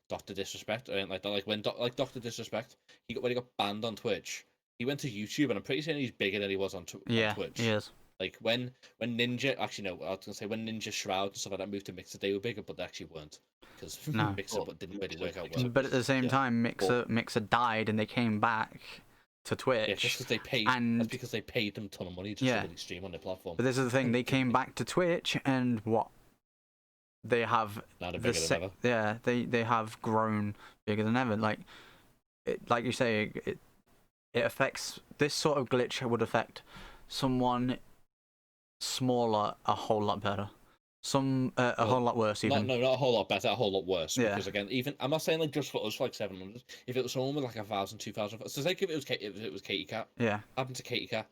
Doctor Disrespect, or anything like that, like when Doctor Disrespect, when he got banned on Twitch, he went to YouTube, and I'm pretty certain he's bigger than he was on Yeah, Twitch. he is. Like when Ninja, actually no, I was gonna say when Ninja Shroud and stuff like that moved to Mixer, they were bigger, but they actually weren't because No. Mixer Well, didn't really work out Mixer- well. But at the same Yeah. time, Mixer died, and they came back to Twitch. Yeah, just because they paid. and That's because they paid them a ton of money to Yeah. really stream on their platform. But this is the thing: they came back to Twitch, and what they have Now they're the bigger than ever. yeah, they have grown bigger than ever. Like you say, it affects this sort of glitch would affect someone smaller a whole lot better. A whole lot worse even. Not a whole lot better, a whole lot worse. Yeah. Because again, even I'm not saying like just for us for like 700. If it was someone with like 1,000, 2,000, so like if it was Katie Cat, Yeah, happened to Katie Cat,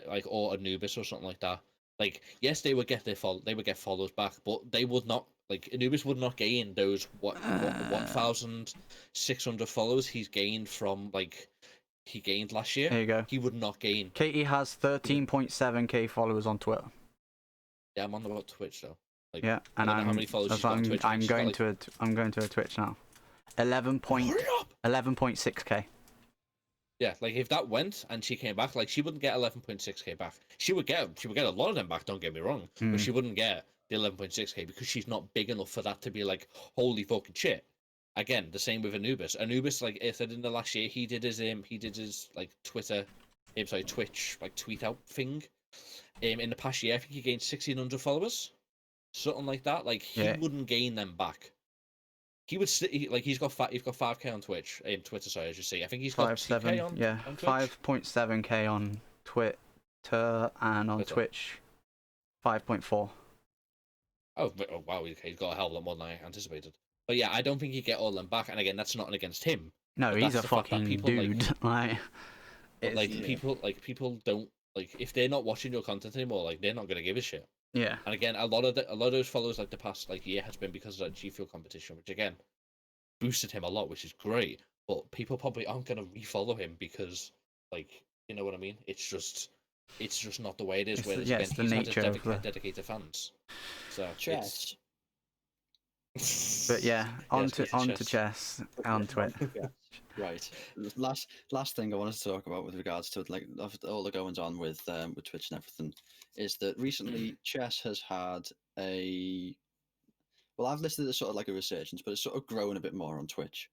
like or Anubis or something like that. Like yes, they would get they would get followers back, but they would not like Anubis would not gain those what 1,600 followers he's gained from like he gained last year. there you go. He would not gain. Katie has 13.7k followers on Twitter. Yeah, I'm on about Twitch though. Like, Yeah, I and don't know how many followers that's she's got what on Twitch. I'm She's got, going like, to I'm going to a Twitch now. 11.6k. Yeah, like if that went and she came back, like she wouldn't get 11.6k back. She would get a lot of them back. Don't get me wrong, Mm. but she wouldn't get the 11.6k because she's not big enough for that to be like holy fucking shit. Again, the same with Anubis. Anubis, like I said in the last year, he did his like Twitter, Twitch like tweet out thing. In the past year, I think he gained 1,600 followers, something like that. Like he Yeah. wouldn't gain them back. He would like he's got 5k on Twitch, Twitter. Sorry, as you see, I think he's got 2k on Twitch. 5.7k on Twitter and on Twitter. Twitch 5.4. Oh wow, he's got a hell of a lot more than I anticipated. But yeah, I don't think he'd get all them back. And again, that's not against him. No, But he's a that's the fact that fucking people, like- dude. Like, But like it's- people don't like if they're not watching your content anymore, like they're not gonna give a shit. yeah, And again, a lot of those followers like the past like year has been because of that G Fuel competition, which again boosted him a lot, which is great. But people probably aren't gonna refollow him because like you know what I mean. It's just not the way it is. It's Where the- it's yeah, again, it's the he's had nature his of the- dedicated fans. So Chess. but yeah, on Yes, to piece of chess on Twitch. Right. Last thing I wanted to talk about with regards to like of all the goings on with Twitch and everything is that recently chess has had a well, I've listed it as sort of like a resurgence, but it's sort of grown a bit more on Twitch,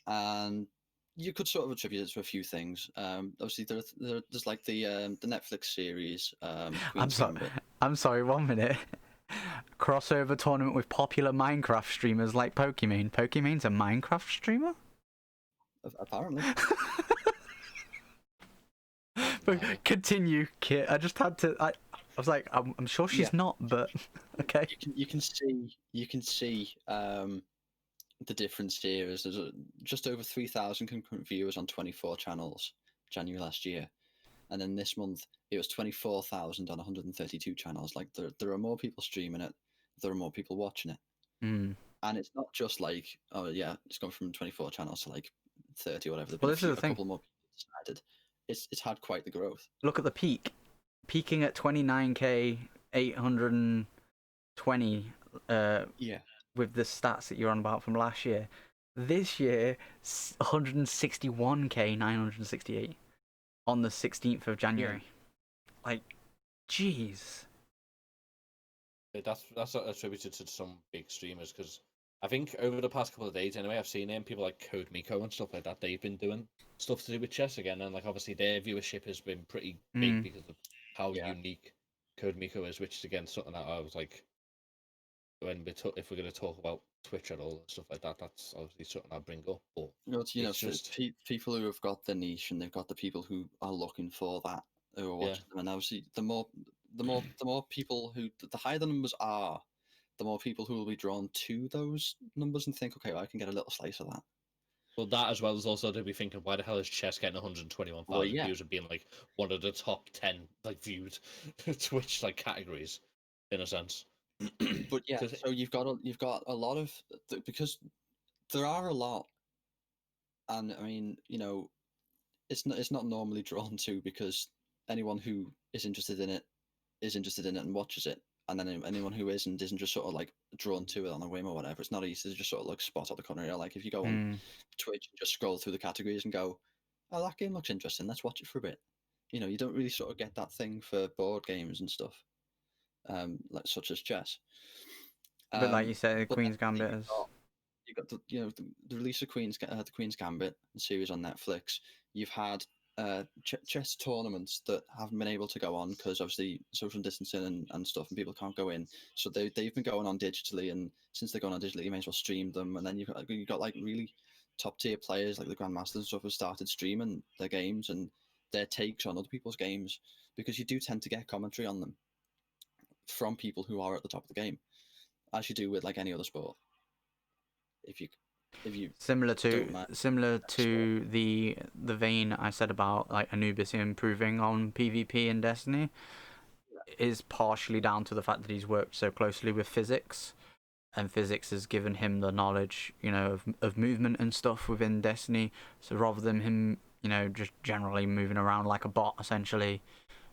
and you could sort of attribute it to a few things. Obviously, there's like the Netflix series. Queen's Gambit. I'm sorry, 1 minute. Crossover tournament with popular Minecraft streamers like Pokimane. Pokimane's a Minecraft streamer? Apparently. But continue, Kit. I just had to. I was like, I'm sure she's Yeah. not, but okay. You can see the difference here is there's just over 3,000 concurrent viewers on 24 channels January last year, and then this month it was 24,000 on 132 channels. Like there are more people streaming it, there are more people watching it, Mm. and it's not just like oh yeah, it's gone from 24 channels to like 30 or whatever. There've Well, been this is the a thing. couple more people decided. It's had quite the growth. Look at the peak. Peaking at 29k 820 Yeah. with the stats that you're on about from last year. This year, 161k 968 on the 16th of January. Like, jeez. That's attributed to some big streamers because I think over the past couple of days anyway, I've seen people like Code Miko and stuff like that. They've been doing stuff to do with chess again, and like obviously their viewership has been pretty big because of how Yeah. unique Code Miko is, which is again something that I was like if we're going to talk about Twitch at all and stuff like that, that's obviously something I'll bring up. But it's just people who have got the niche, and they've got the people who are looking for that, who are watching them. And obviously, the more people the higher the numbers are, the more people who will be drawn to those numbers and think, okay, well, I can get a little slice of that. Well, that as well as also to be thinking, why the hell is chess getting 121,000 views and being like one of the top 10 like viewed Twitch like categories, in a sense. But yeah, so you've got a lot of because there are a lot, and I mean, it's not normally drawn to, because anyone who is interested in it and watches it, and then anyone who isn't just sort of like drawn to it on a whim or whatever. It's not easy to just sort of like spot out the corner. Like if you go on Twitch and just scroll through the categories and go, oh, that game looks interesting, let's watch it for a bit. You don't really sort of get that thing for board games and stuff, like such as chess. But like you said, Queen's Gambit is. You got the release of the Queen's Gambit series on Netflix. You've had chess tournaments that haven't been able to go on because obviously social distancing and stuff, and people can't go in. So they've been going on digitally, and since they're going on digitally, you may as well stream them. And then you've got like really top tier players like the Grandmasters and stuff who started streaming their games and their takes on other people's games, because you do tend to get commentary on them from people who are at the top of the game, as you do with like any other sport. If you similar to the vein I said about like Anubis improving on PvP in Destiny, is partially down to the fact that he's worked so closely with physics, and physics has given him the knowledge, of movement and stuff within Destiny. So rather than him, just generally moving around like a bot, essentially,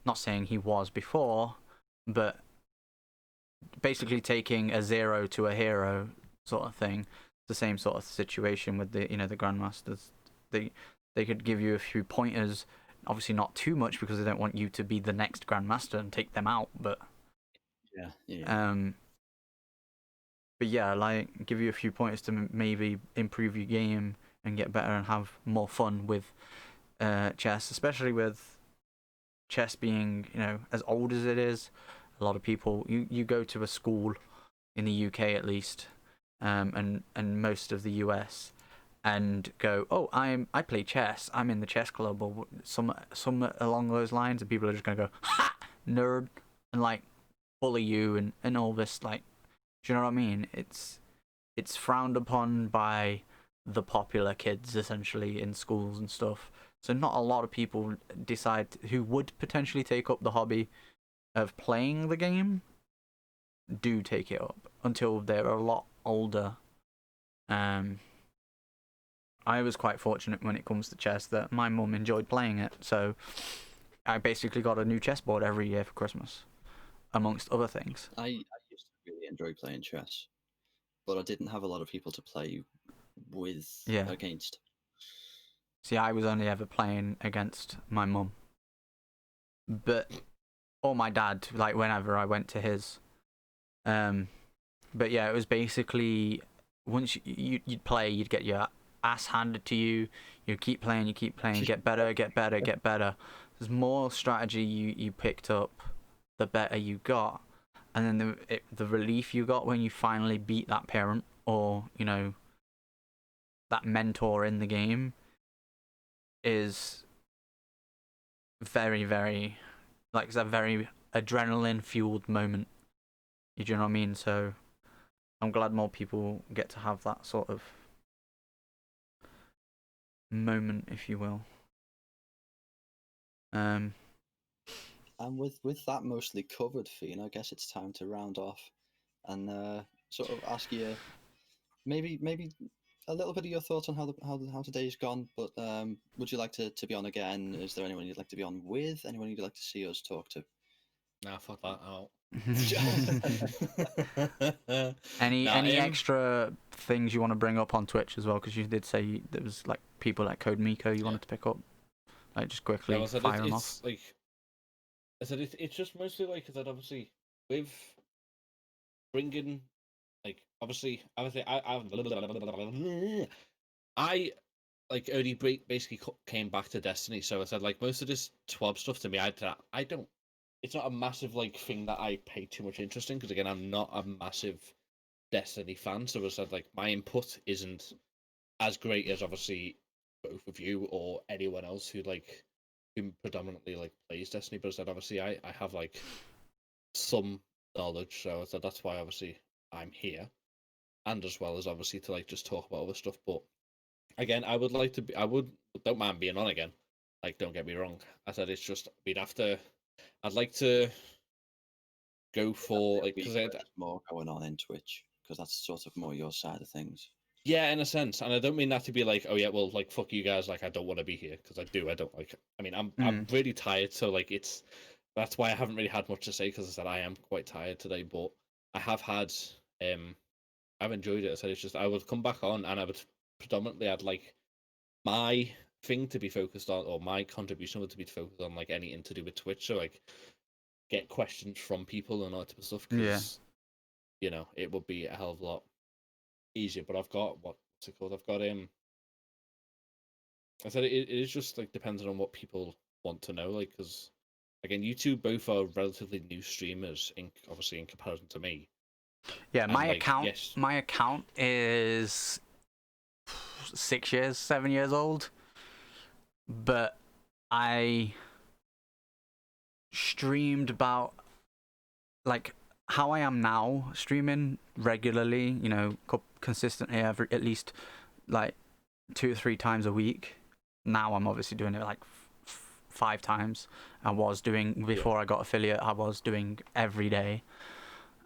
not saying he was before, but basically taking a zero to a hero sort of thing. The same sort of situation with the the Grandmasters. They could give you a few pointers, obviously not too much because they don't want you to be the next Grandmaster and take them out, but like give you a few pointers to maybe improve your game and get better and have more fun with chess, especially with chess being as old as it is. A lot of people, you go to a school in the UK at least, and most of the US, and go, oh, I play chess, I'm in the chess club, or some along those lines, and people are just gonna go, ha, nerd, and like bully you and all this, like, do you know what I mean? It's frowned upon by the popular kids essentially in schools and stuff. So not a lot of people who would potentially take up the hobby of playing the game do take it up until they're a lot older. I was quite fortunate when it comes to chess that my mum enjoyed playing it, so I basically got a new chessboard every year for Christmas, amongst other things. I used to really enjoy playing chess, but I didn't have a lot of people to play with against. See, I was only ever playing against my mum, or my dad, like whenever I went to his. But yeah, it was basically once you'd play, you'd get your ass handed to you. You'd keep playing, get better. There's more strategy you picked up, the better you got, and then the relief you got when you finally beat that parent or that mentor in the game is very, very, like, it's a very adrenaline fueled moment. You know what I mean? So I'm glad more people get to have that sort of moment, if you will. And with that mostly covered, Fiend, I guess it's time to round off and sort of ask you maybe a little bit of your thoughts on how today's gone. But would you like to be on again? Is there anyone you'd like to be on with? Anyone you'd like to see us talk to? Nah, fuck that out. Any extra things you want to bring up on Twitch as well? Because you did say there was like people like Code Miko you wanted to pick up. Like just quickly fire them off. Like I said, it's just mostly like that. Obviously, with bringing like obviously I like only basically came back to Destiny, so I said like most of this TWAB stuff to me, I don't. It's not a massive like thing that I pay too much interest in because again, I'm not a massive Destiny fan, so I said like my input isn't as great as obviously both of you or anyone else who like who predominantly like plays Destiny. But I said obviously I have like some knowledge, so I said that's why obviously I'm here, and as well as obviously to like just talk about other stuff. But again, I would like to be. I would don't mind being on again. Like, don't get me wrong. I said it's just we'd have to. I'd like to go for like because There's more going on in Twitch because that's sort of more your side of things. yeah, in a sense, and I don't mean that to be like, oh yeah, well, like fuck you guys, like I don't want to be here because I do. I don't like. I mean, I'm really tired, so like it's that's why I haven't really had much to say because I said I am quite tired today, but I have had I've enjoyed it. I said it's just I would come back on and I would predominantly I'd like my thing to be focused on or my contribution would to be focused on like anything to do with Twitch. So like get questions from people and all that type of stuff. Because, you know, it would be a hell of a lot easier. But I've got what's it called? I've got I said it is just like depending on what people want to know. Like because again, you two both are relatively new streamers in obviously in comparison to me. Yeah, And, my like, account. yes. My account is 6 years, 7 years old, but I streamed about like how I am now, streaming regularly. You know, consistently at least like 2 or 3 times a week. Now I'm obviously doing it like 5 times. I was doing before I got affiliate. I was doing every day.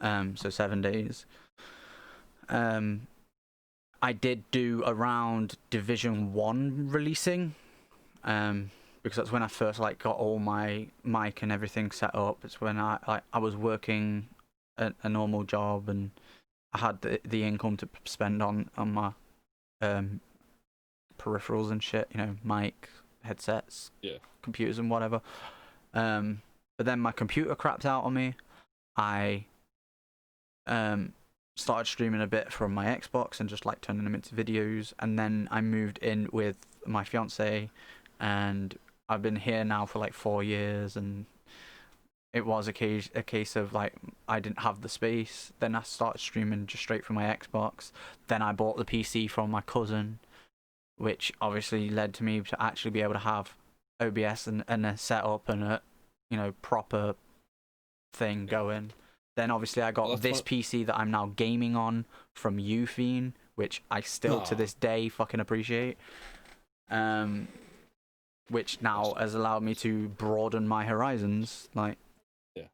So 7 days. I did do around Division 1 releasing, because that's when I first like got all my mic and everything set up. It's when I was working a normal job and I had the income to spend on my peripherals and shit, you know, mic, headsets, computers and whatever. But then my computer crapped out on me. I started streaming a bit from my Xbox and just like turning them into videos, and then I moved in with my fiance and I've been here now for like 4 years, and it was a case of like I didn't have the space. Then I started streaming just straight from my Xbox. Then I bought the PC from my cousin, which obviously led to me to actually be able to have OBS and a setup and a, you know, proper thing going. Then obviously I got this PC that I'm now gaming on from Ufiend, which I still to this day fucking appreciate. Which now has allowed me to broaden my horizons. Like, yeah.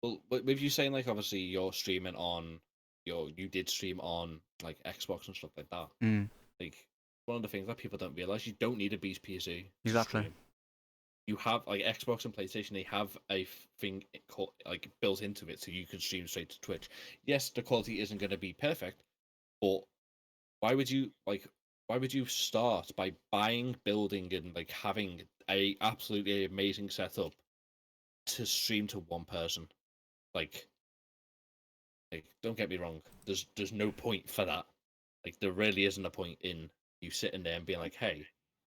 Well, with you saying like obviously you're streaming on you did stream on like Xbox and stuff like that. Like one of the things that people don't realize, you don't need a beast PC. Exactly. You have like Xbox and PlayStation, they have a thing called like built into it so you can stream straight to Twitch. Yes, the quality isn't going to be perfect, but why would you start by buying, building, and like having a absolutely amazing setup to stream to one person? Like don't get me wrong, there's no point for that. Like there really isn't a point in you sitting there and being like, hey,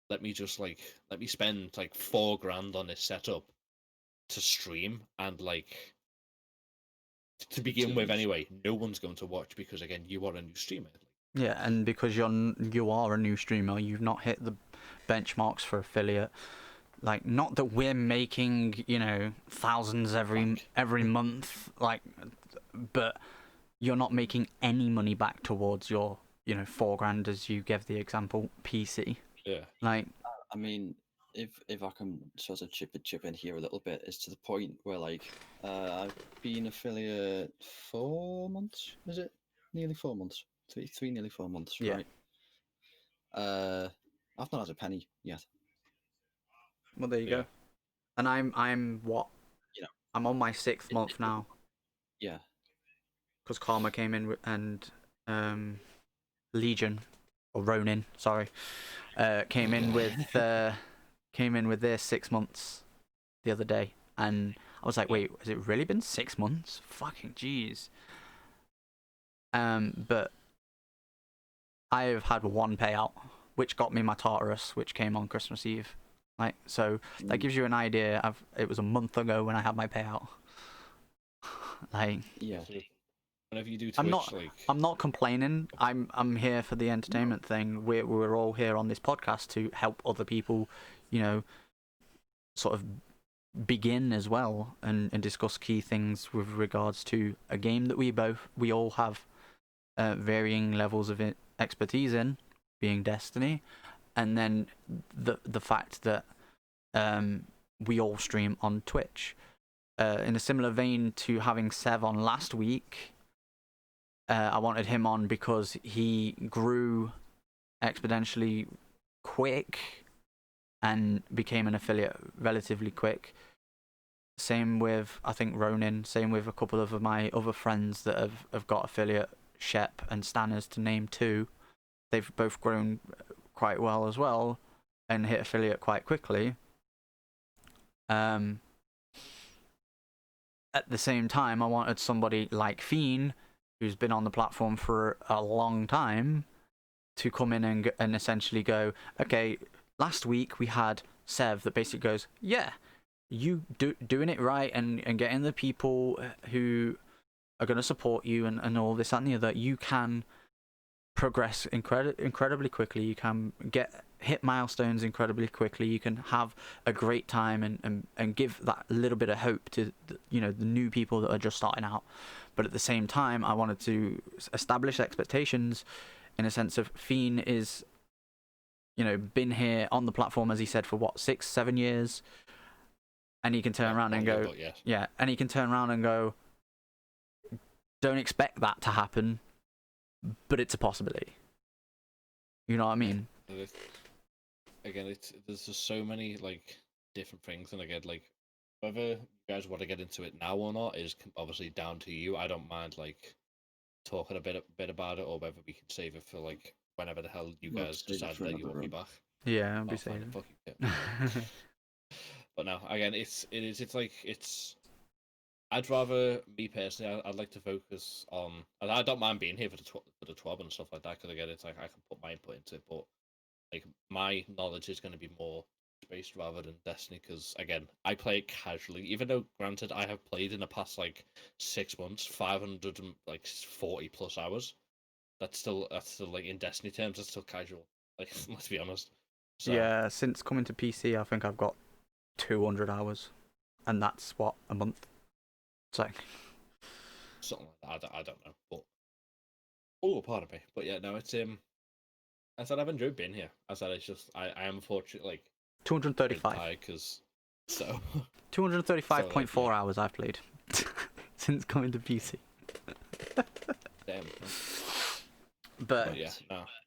let me spend like $4,000 on this setup to stream, and like to begin with anyway, no one's going to watch because again, you are a new streamer. yeah, and because you are a new streamer, you've not hit the benchmarks for affiliate. Like, not that we're making, you know, thousands every month, like, but you're not making any money back towards your, you know, $4,000 as you gave the example PC. Yeah. Like, I mean, if I can sort of chip in here a little bit, is to the point where like I've been affiliate 4 months. Is it nearly 4 months? Three nearly 4 months, yeah. right? I've not had a penny yet. Well, there you go. And I'm what? You know, I'm on my 6th month now. Yeah. Because Karma came in and Legion or Ronin, sorry, came in with their 6 months the other day, and I was like, wait, has it really been 6 months? Fucking jeez. But I've had one payout, which got me my Tartarus, which came on Christmas Eve. Like, so that gives you an idea. It was a month ago when I had my payout. Like, yeah. whenever you do Twitch, I'm not. like I'm not complaining. I'm here for the entertainment thing. We're all here on this podcast to help other people, you know, sort of begin as well and discuss key things with regards to a game that we all have varying levels of expertise in, being Destiny, and then the fact that we all stream on Twitch. In a similar vein to having Sev on last week, I wanted him on because he grew exponentially quick and became an affiliate relatively quick. Same with, I think, Ronin. Same with a couple of my other friends that have got affiliate, Shep and Stanners to name two. They've both grown quite well as well and hit affiliate quite quickly. At the same time, I wanted somebody like Fiend, who's been on the platform for a long time, to come in and essentially go, okay, last week we had Sev that basically goes, yeah, you doing it right and getting the people who are going to support you and all this and the other, you can progress incredibly quickly, you can hit milestones incredibly quickly, you can have a great time and give that little bit of hope to the new people that are just starting out. But at the same time, I wanted to establish expectations in a sense of Fiend is, been here on the platform, as he said, for what, 6-7 years, and he can turn around and go, and he can turn around and go, don't expect that to happen, but it's a possibility. You know what I mean? Again, there's just so many like different things, and again, like whether you guys want to get into it now or not is obviously down to you. I don't mind like talking a bit about it, or whether we can save it for like whenever the hell you guys decide that you want me back. Yeah, I'll be saying. Fuck you. But no, again, it's I'd rather, me personally, I'd like to focus on. And I don't mind being here for the TWAB and stuff like that, because again, it's like I can put my input into it, but like my knowledge is going to be more based rather than Destiny, because again, I play it casually. Even though, granted, I have played in the past like 6 months 540 plus hours. That's still like in Destiny terms, that's still casual. Like, let's be honest. So, yeah, since coming to PC, I think I've got 200 hours, and that's what, a month. So something like that. I don't know, but pardon me. But yeah, no, it's I said I've enjoyed being here. I said it's just I am fortunate, like 235. Because so 235.4 hours I've played since coming to PC. Damn. But yeah,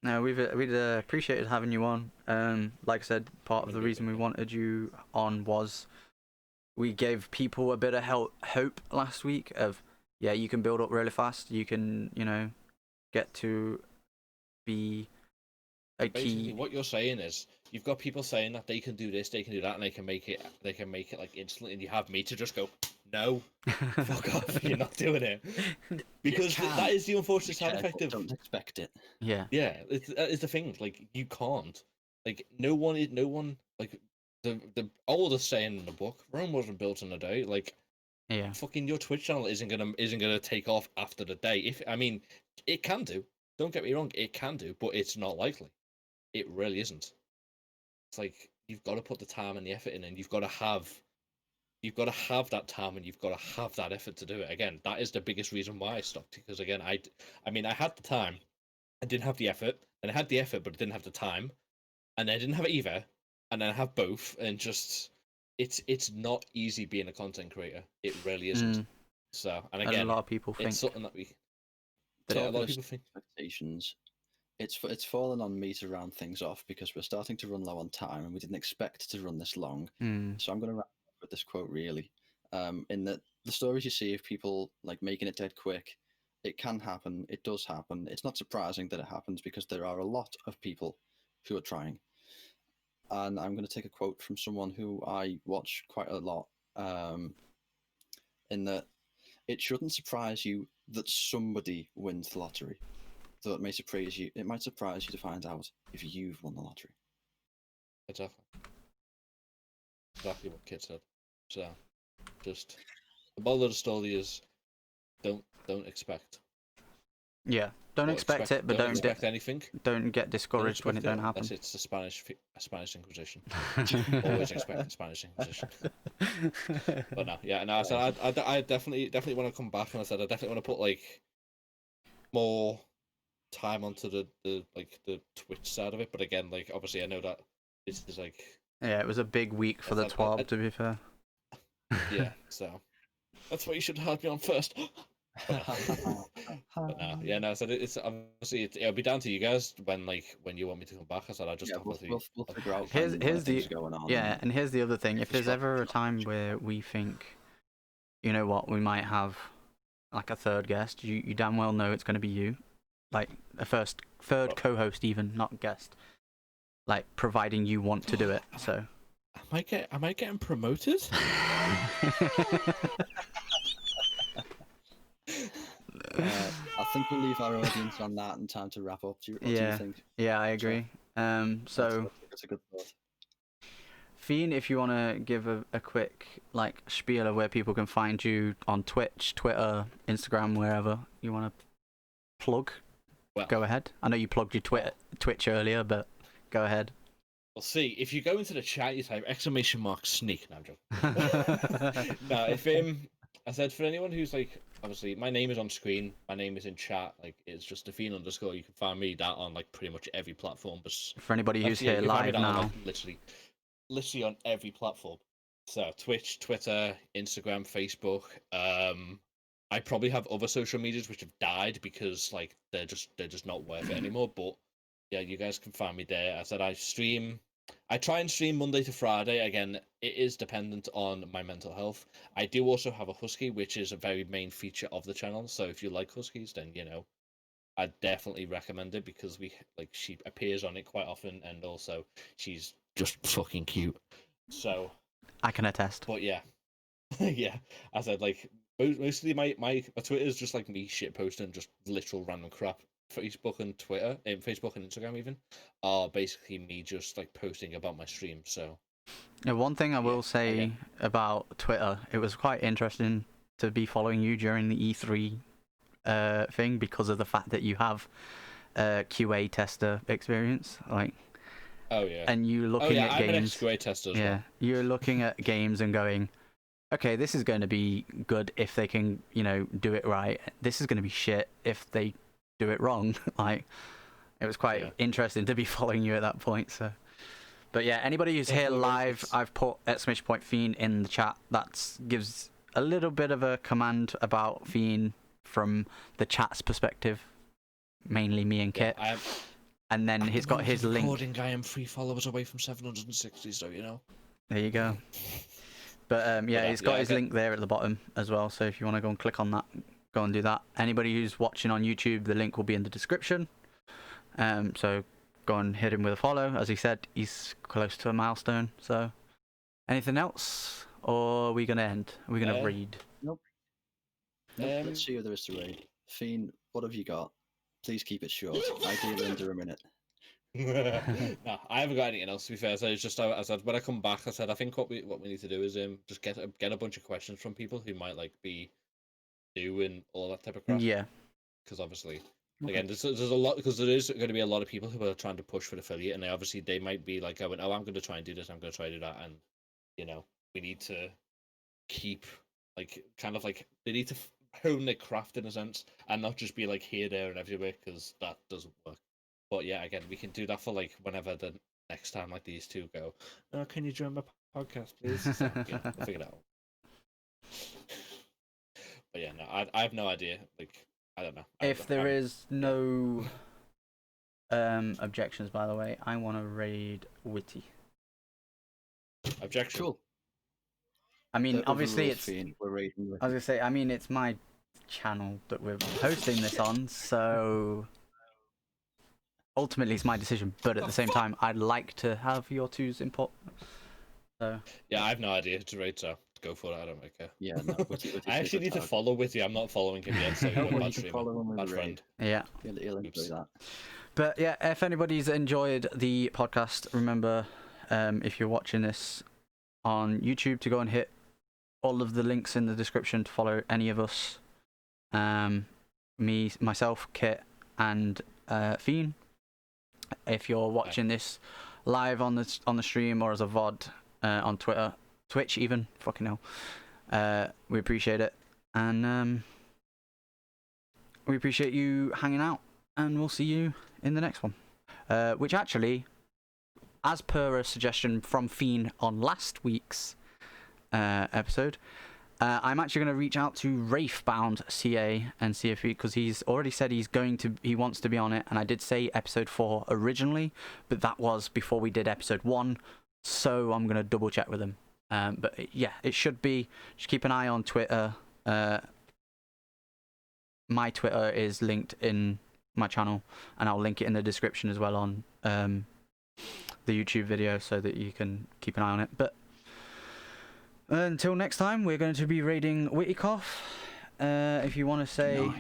no, we'd appreciated having you on. Like I said, part of the reason we wanted you on was we gave people a bit of hope last week of, yeah, you can build up really fast. You can, get to be a key. Basically, what you're saying is you've got people saying that they can do this, they can do that, and they can make it like instantly, and you have me to just go, no, fuck off, you're not doing it, because that is the unfortunate side effect of. Don't expect it. Yeah. Yeah, it's the thing. Like, you can't. Like, no one like the oldest saying in the book, Rome wasn't built in a day. Like, yeah, fucking your Twitch channel isn't gonna take off after the day. It can do. Don't get me wrong, it can do, but it's not likely. It really isn't. It's like you've got to put the time and the effort in, and you've got to have that time, and you've got to have that effort to do it. Again, that is the biggest reason why I stopped. Because again, I had the time, I didn't have the effort, and I had the effort, but I didn't have the time, and I didn't have either, and then I have both, and just it's not easy being a content creator. It really isn't. So, and again, a lot of people think it's something that a lot of people think expectations. It's fallen on me to round things off because we're starting to run low on time, and we didn't expect to run this long. So I'm going to wrap up with this quote, really, in that the stories you see of people like making it dead quick, it can happen. It does happen. It's not surprising that it happens because there are a lot of people who are trying. And I'm going to take a quote from someone who I watch quite a lot, in that it shouldn't surprise you that somebody wins the lottery. Though it might surprise you to find out if you've won the lottery. Exactly what Kit said. So, just the moral of the story is, don't expect Yeah. Don't expect it, but don't expect anything. don't get discouraged when it don't happen. Unless it's the Spanish Inquisition. Always expect the Spanish Inquisition. But no, yeah, no. So I definitely want to come back, and I said I definitely want to put like more time onto the Twitch side of it. But again, like obviously I know that this is like Yeah, it was a big week for the TWAB, to be fair. yeah, so that's what you should help me on first. But no, yeah, no. So it's obviously it'll be down to you guys when you want me to come back. I said I just we'll figure out. Here's the going on. and here's the other thing. If there's ever a time where we think, you know what, we might have like a third guest, you damn well know it's going to be you, like a third co-host, even not guest. Like providing you want to do it. So. Am I getting promoted? I think we'll leave our audience on that and time to wrap up. What do you think? Yeah, I agree. So that's a good thought. Fiend, if you want to give a quick like spiel of where people can find you on Twitch, Twitter, Instagram, wherever you want to plug, go ahead. I know you plugged your Twitch earlier, but go ahead. Well, see, if you go into the chat, you type !sneak. No, I'm joking. No, if I said for anyone who's like, obviously, my name is on screen. My name is in chat. Like, it's just Define_. You can find me that on like pretty much every platform. But for anybody who's here live now, on, like, literally on every platform. So Twitch, Twitter, Instagram, Facebook. I probably have other social medias which have died because like they're just not worth it anymore. But yeah, you guys can find me there. I said I try and stream Monday to Friday. Again, it is dependent on my mental health. I do also have a husky, which is a very main feature of the channel. So if you like huskies, then I definitely recommend it because she appears on it quite often, and also she's just fucking cute. So I can attest. But yeah, yeah. I said like mostly my Twitter is just like me shit posting just literal random crap. Facebook and Twitter, and Facebook and Instagram even, are basically me just like posting about my stream. So, one thing I will say about Twitter, it was quite interesting to be following you during the E3 thing because of the fact that you have QA tester experience, like. Oh yeah. And you looking at games. I'm an QA tester as well. You're looking at games and going, okay, this is going to be good if they can, do it right. This is going to be shit if they do it wrong. Like, it was quite interesting to be following you at that point. So, but yeah, anybody who's here live, I've put !Fiend in the chat. That gives a little bit of a command about Fiend from the chat's perspective, mainly me and Kit. And then he's got his link. I am 3 followers away from 760, so There you go. But he's got his link there at the bottom as well. So if you want to go and click on that, go and do that. Anybody who's watching on YouTube, the link will be in the description. So go and hit him with a follow. As he said, he's close to a milestone. So anything else? Or are we going to end? Are we going to read? Nope. Let's see who there is to read. Fiend, what have you got? Please keep it short. Ideally under a minute. No, I haven't got anything else to be fair. So it's just I said when I come back, I said I think what we need to do is just get a bunch of questions from people who might like be new and all that type of crap. Yeah. Because obviously, again, there's a lot because there is going to be a lot of people who are trying to push for the affiliate, and they might be like going, oh, I'm going to try and do this, I'm going to try to do that, and we need to keep like kind of like they need to hone their craft in a sense and not just be like here, there, and everywhere because that doesn't work. But yeah, again, we can do that for like whenever the next time like these two go, oh, can you join my podcast, please? So, we'll figure it out. But yeah, no, I have no idea. Like, I don't know. If there is no objections, by the way, I want to raid Witty. Objection. Cool. I mean, obviously it's. We're raiding. I was gonna say, I mean, it's my channel that we're hosting this on, so ultimately it's my decision. But at the same time, I'd like to have your two's input. So. Yeah, I have no idea to raid, so go for it. I don't really care. Yeah, no. I actually need to follow Witty. I'm not following him yet, so you're a bad streamer, bad friend. Yeah. He'll enjoy that. But yeah, if anybody's enjoyed the podcast, remember, if you're watching this on YouTube, to go and hit all of the links in the description to follow any of us. myself, Kit, and Fiend. If you're watching this live on the stream or as a VOD on Twitter, Twitch even, fucking hell, we appreciate it, and we appreciate you hanging out, and we'll see you in the next one. Which actually, as per a suggestion from Fiend on last week's episode, I'm actually going to reach out to Wraithbound CA and see if because he's already said he wants to be on it, and I did say episode 4 originally, but that was before we did episode 1, so I'm going to double check with him. But yeah, it should be. Just keep an eye on Twitter. My Twitter is linked in my channel, and I'll link it in the description as well on the YouTube video, so that you can keep an eye on it. But until next time, we're going to be raiding Wittycoff. If you want to say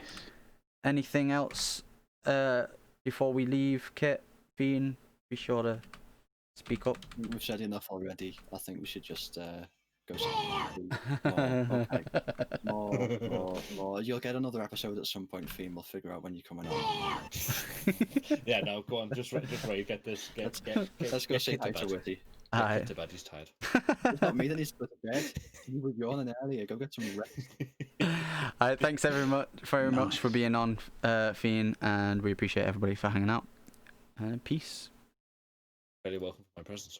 anything else before we leave, Kit, Fiend, be sure to speak up. We've said enough already. I think we should just go. Okay. More. You'll get another episode at some point, Fiend. We'll figure out when you're coming on. Yeah, no, go on. Just ready. Get this. Let's go say hi to Witty. Hi. Get to bed. He's tired. It's not me that needs to go to bed. You were yawning earlier. Go get some rest. Thanks very much for being on, Fiend, and we appreciate everybody for hanging out. Peace. Very welcome for my presence.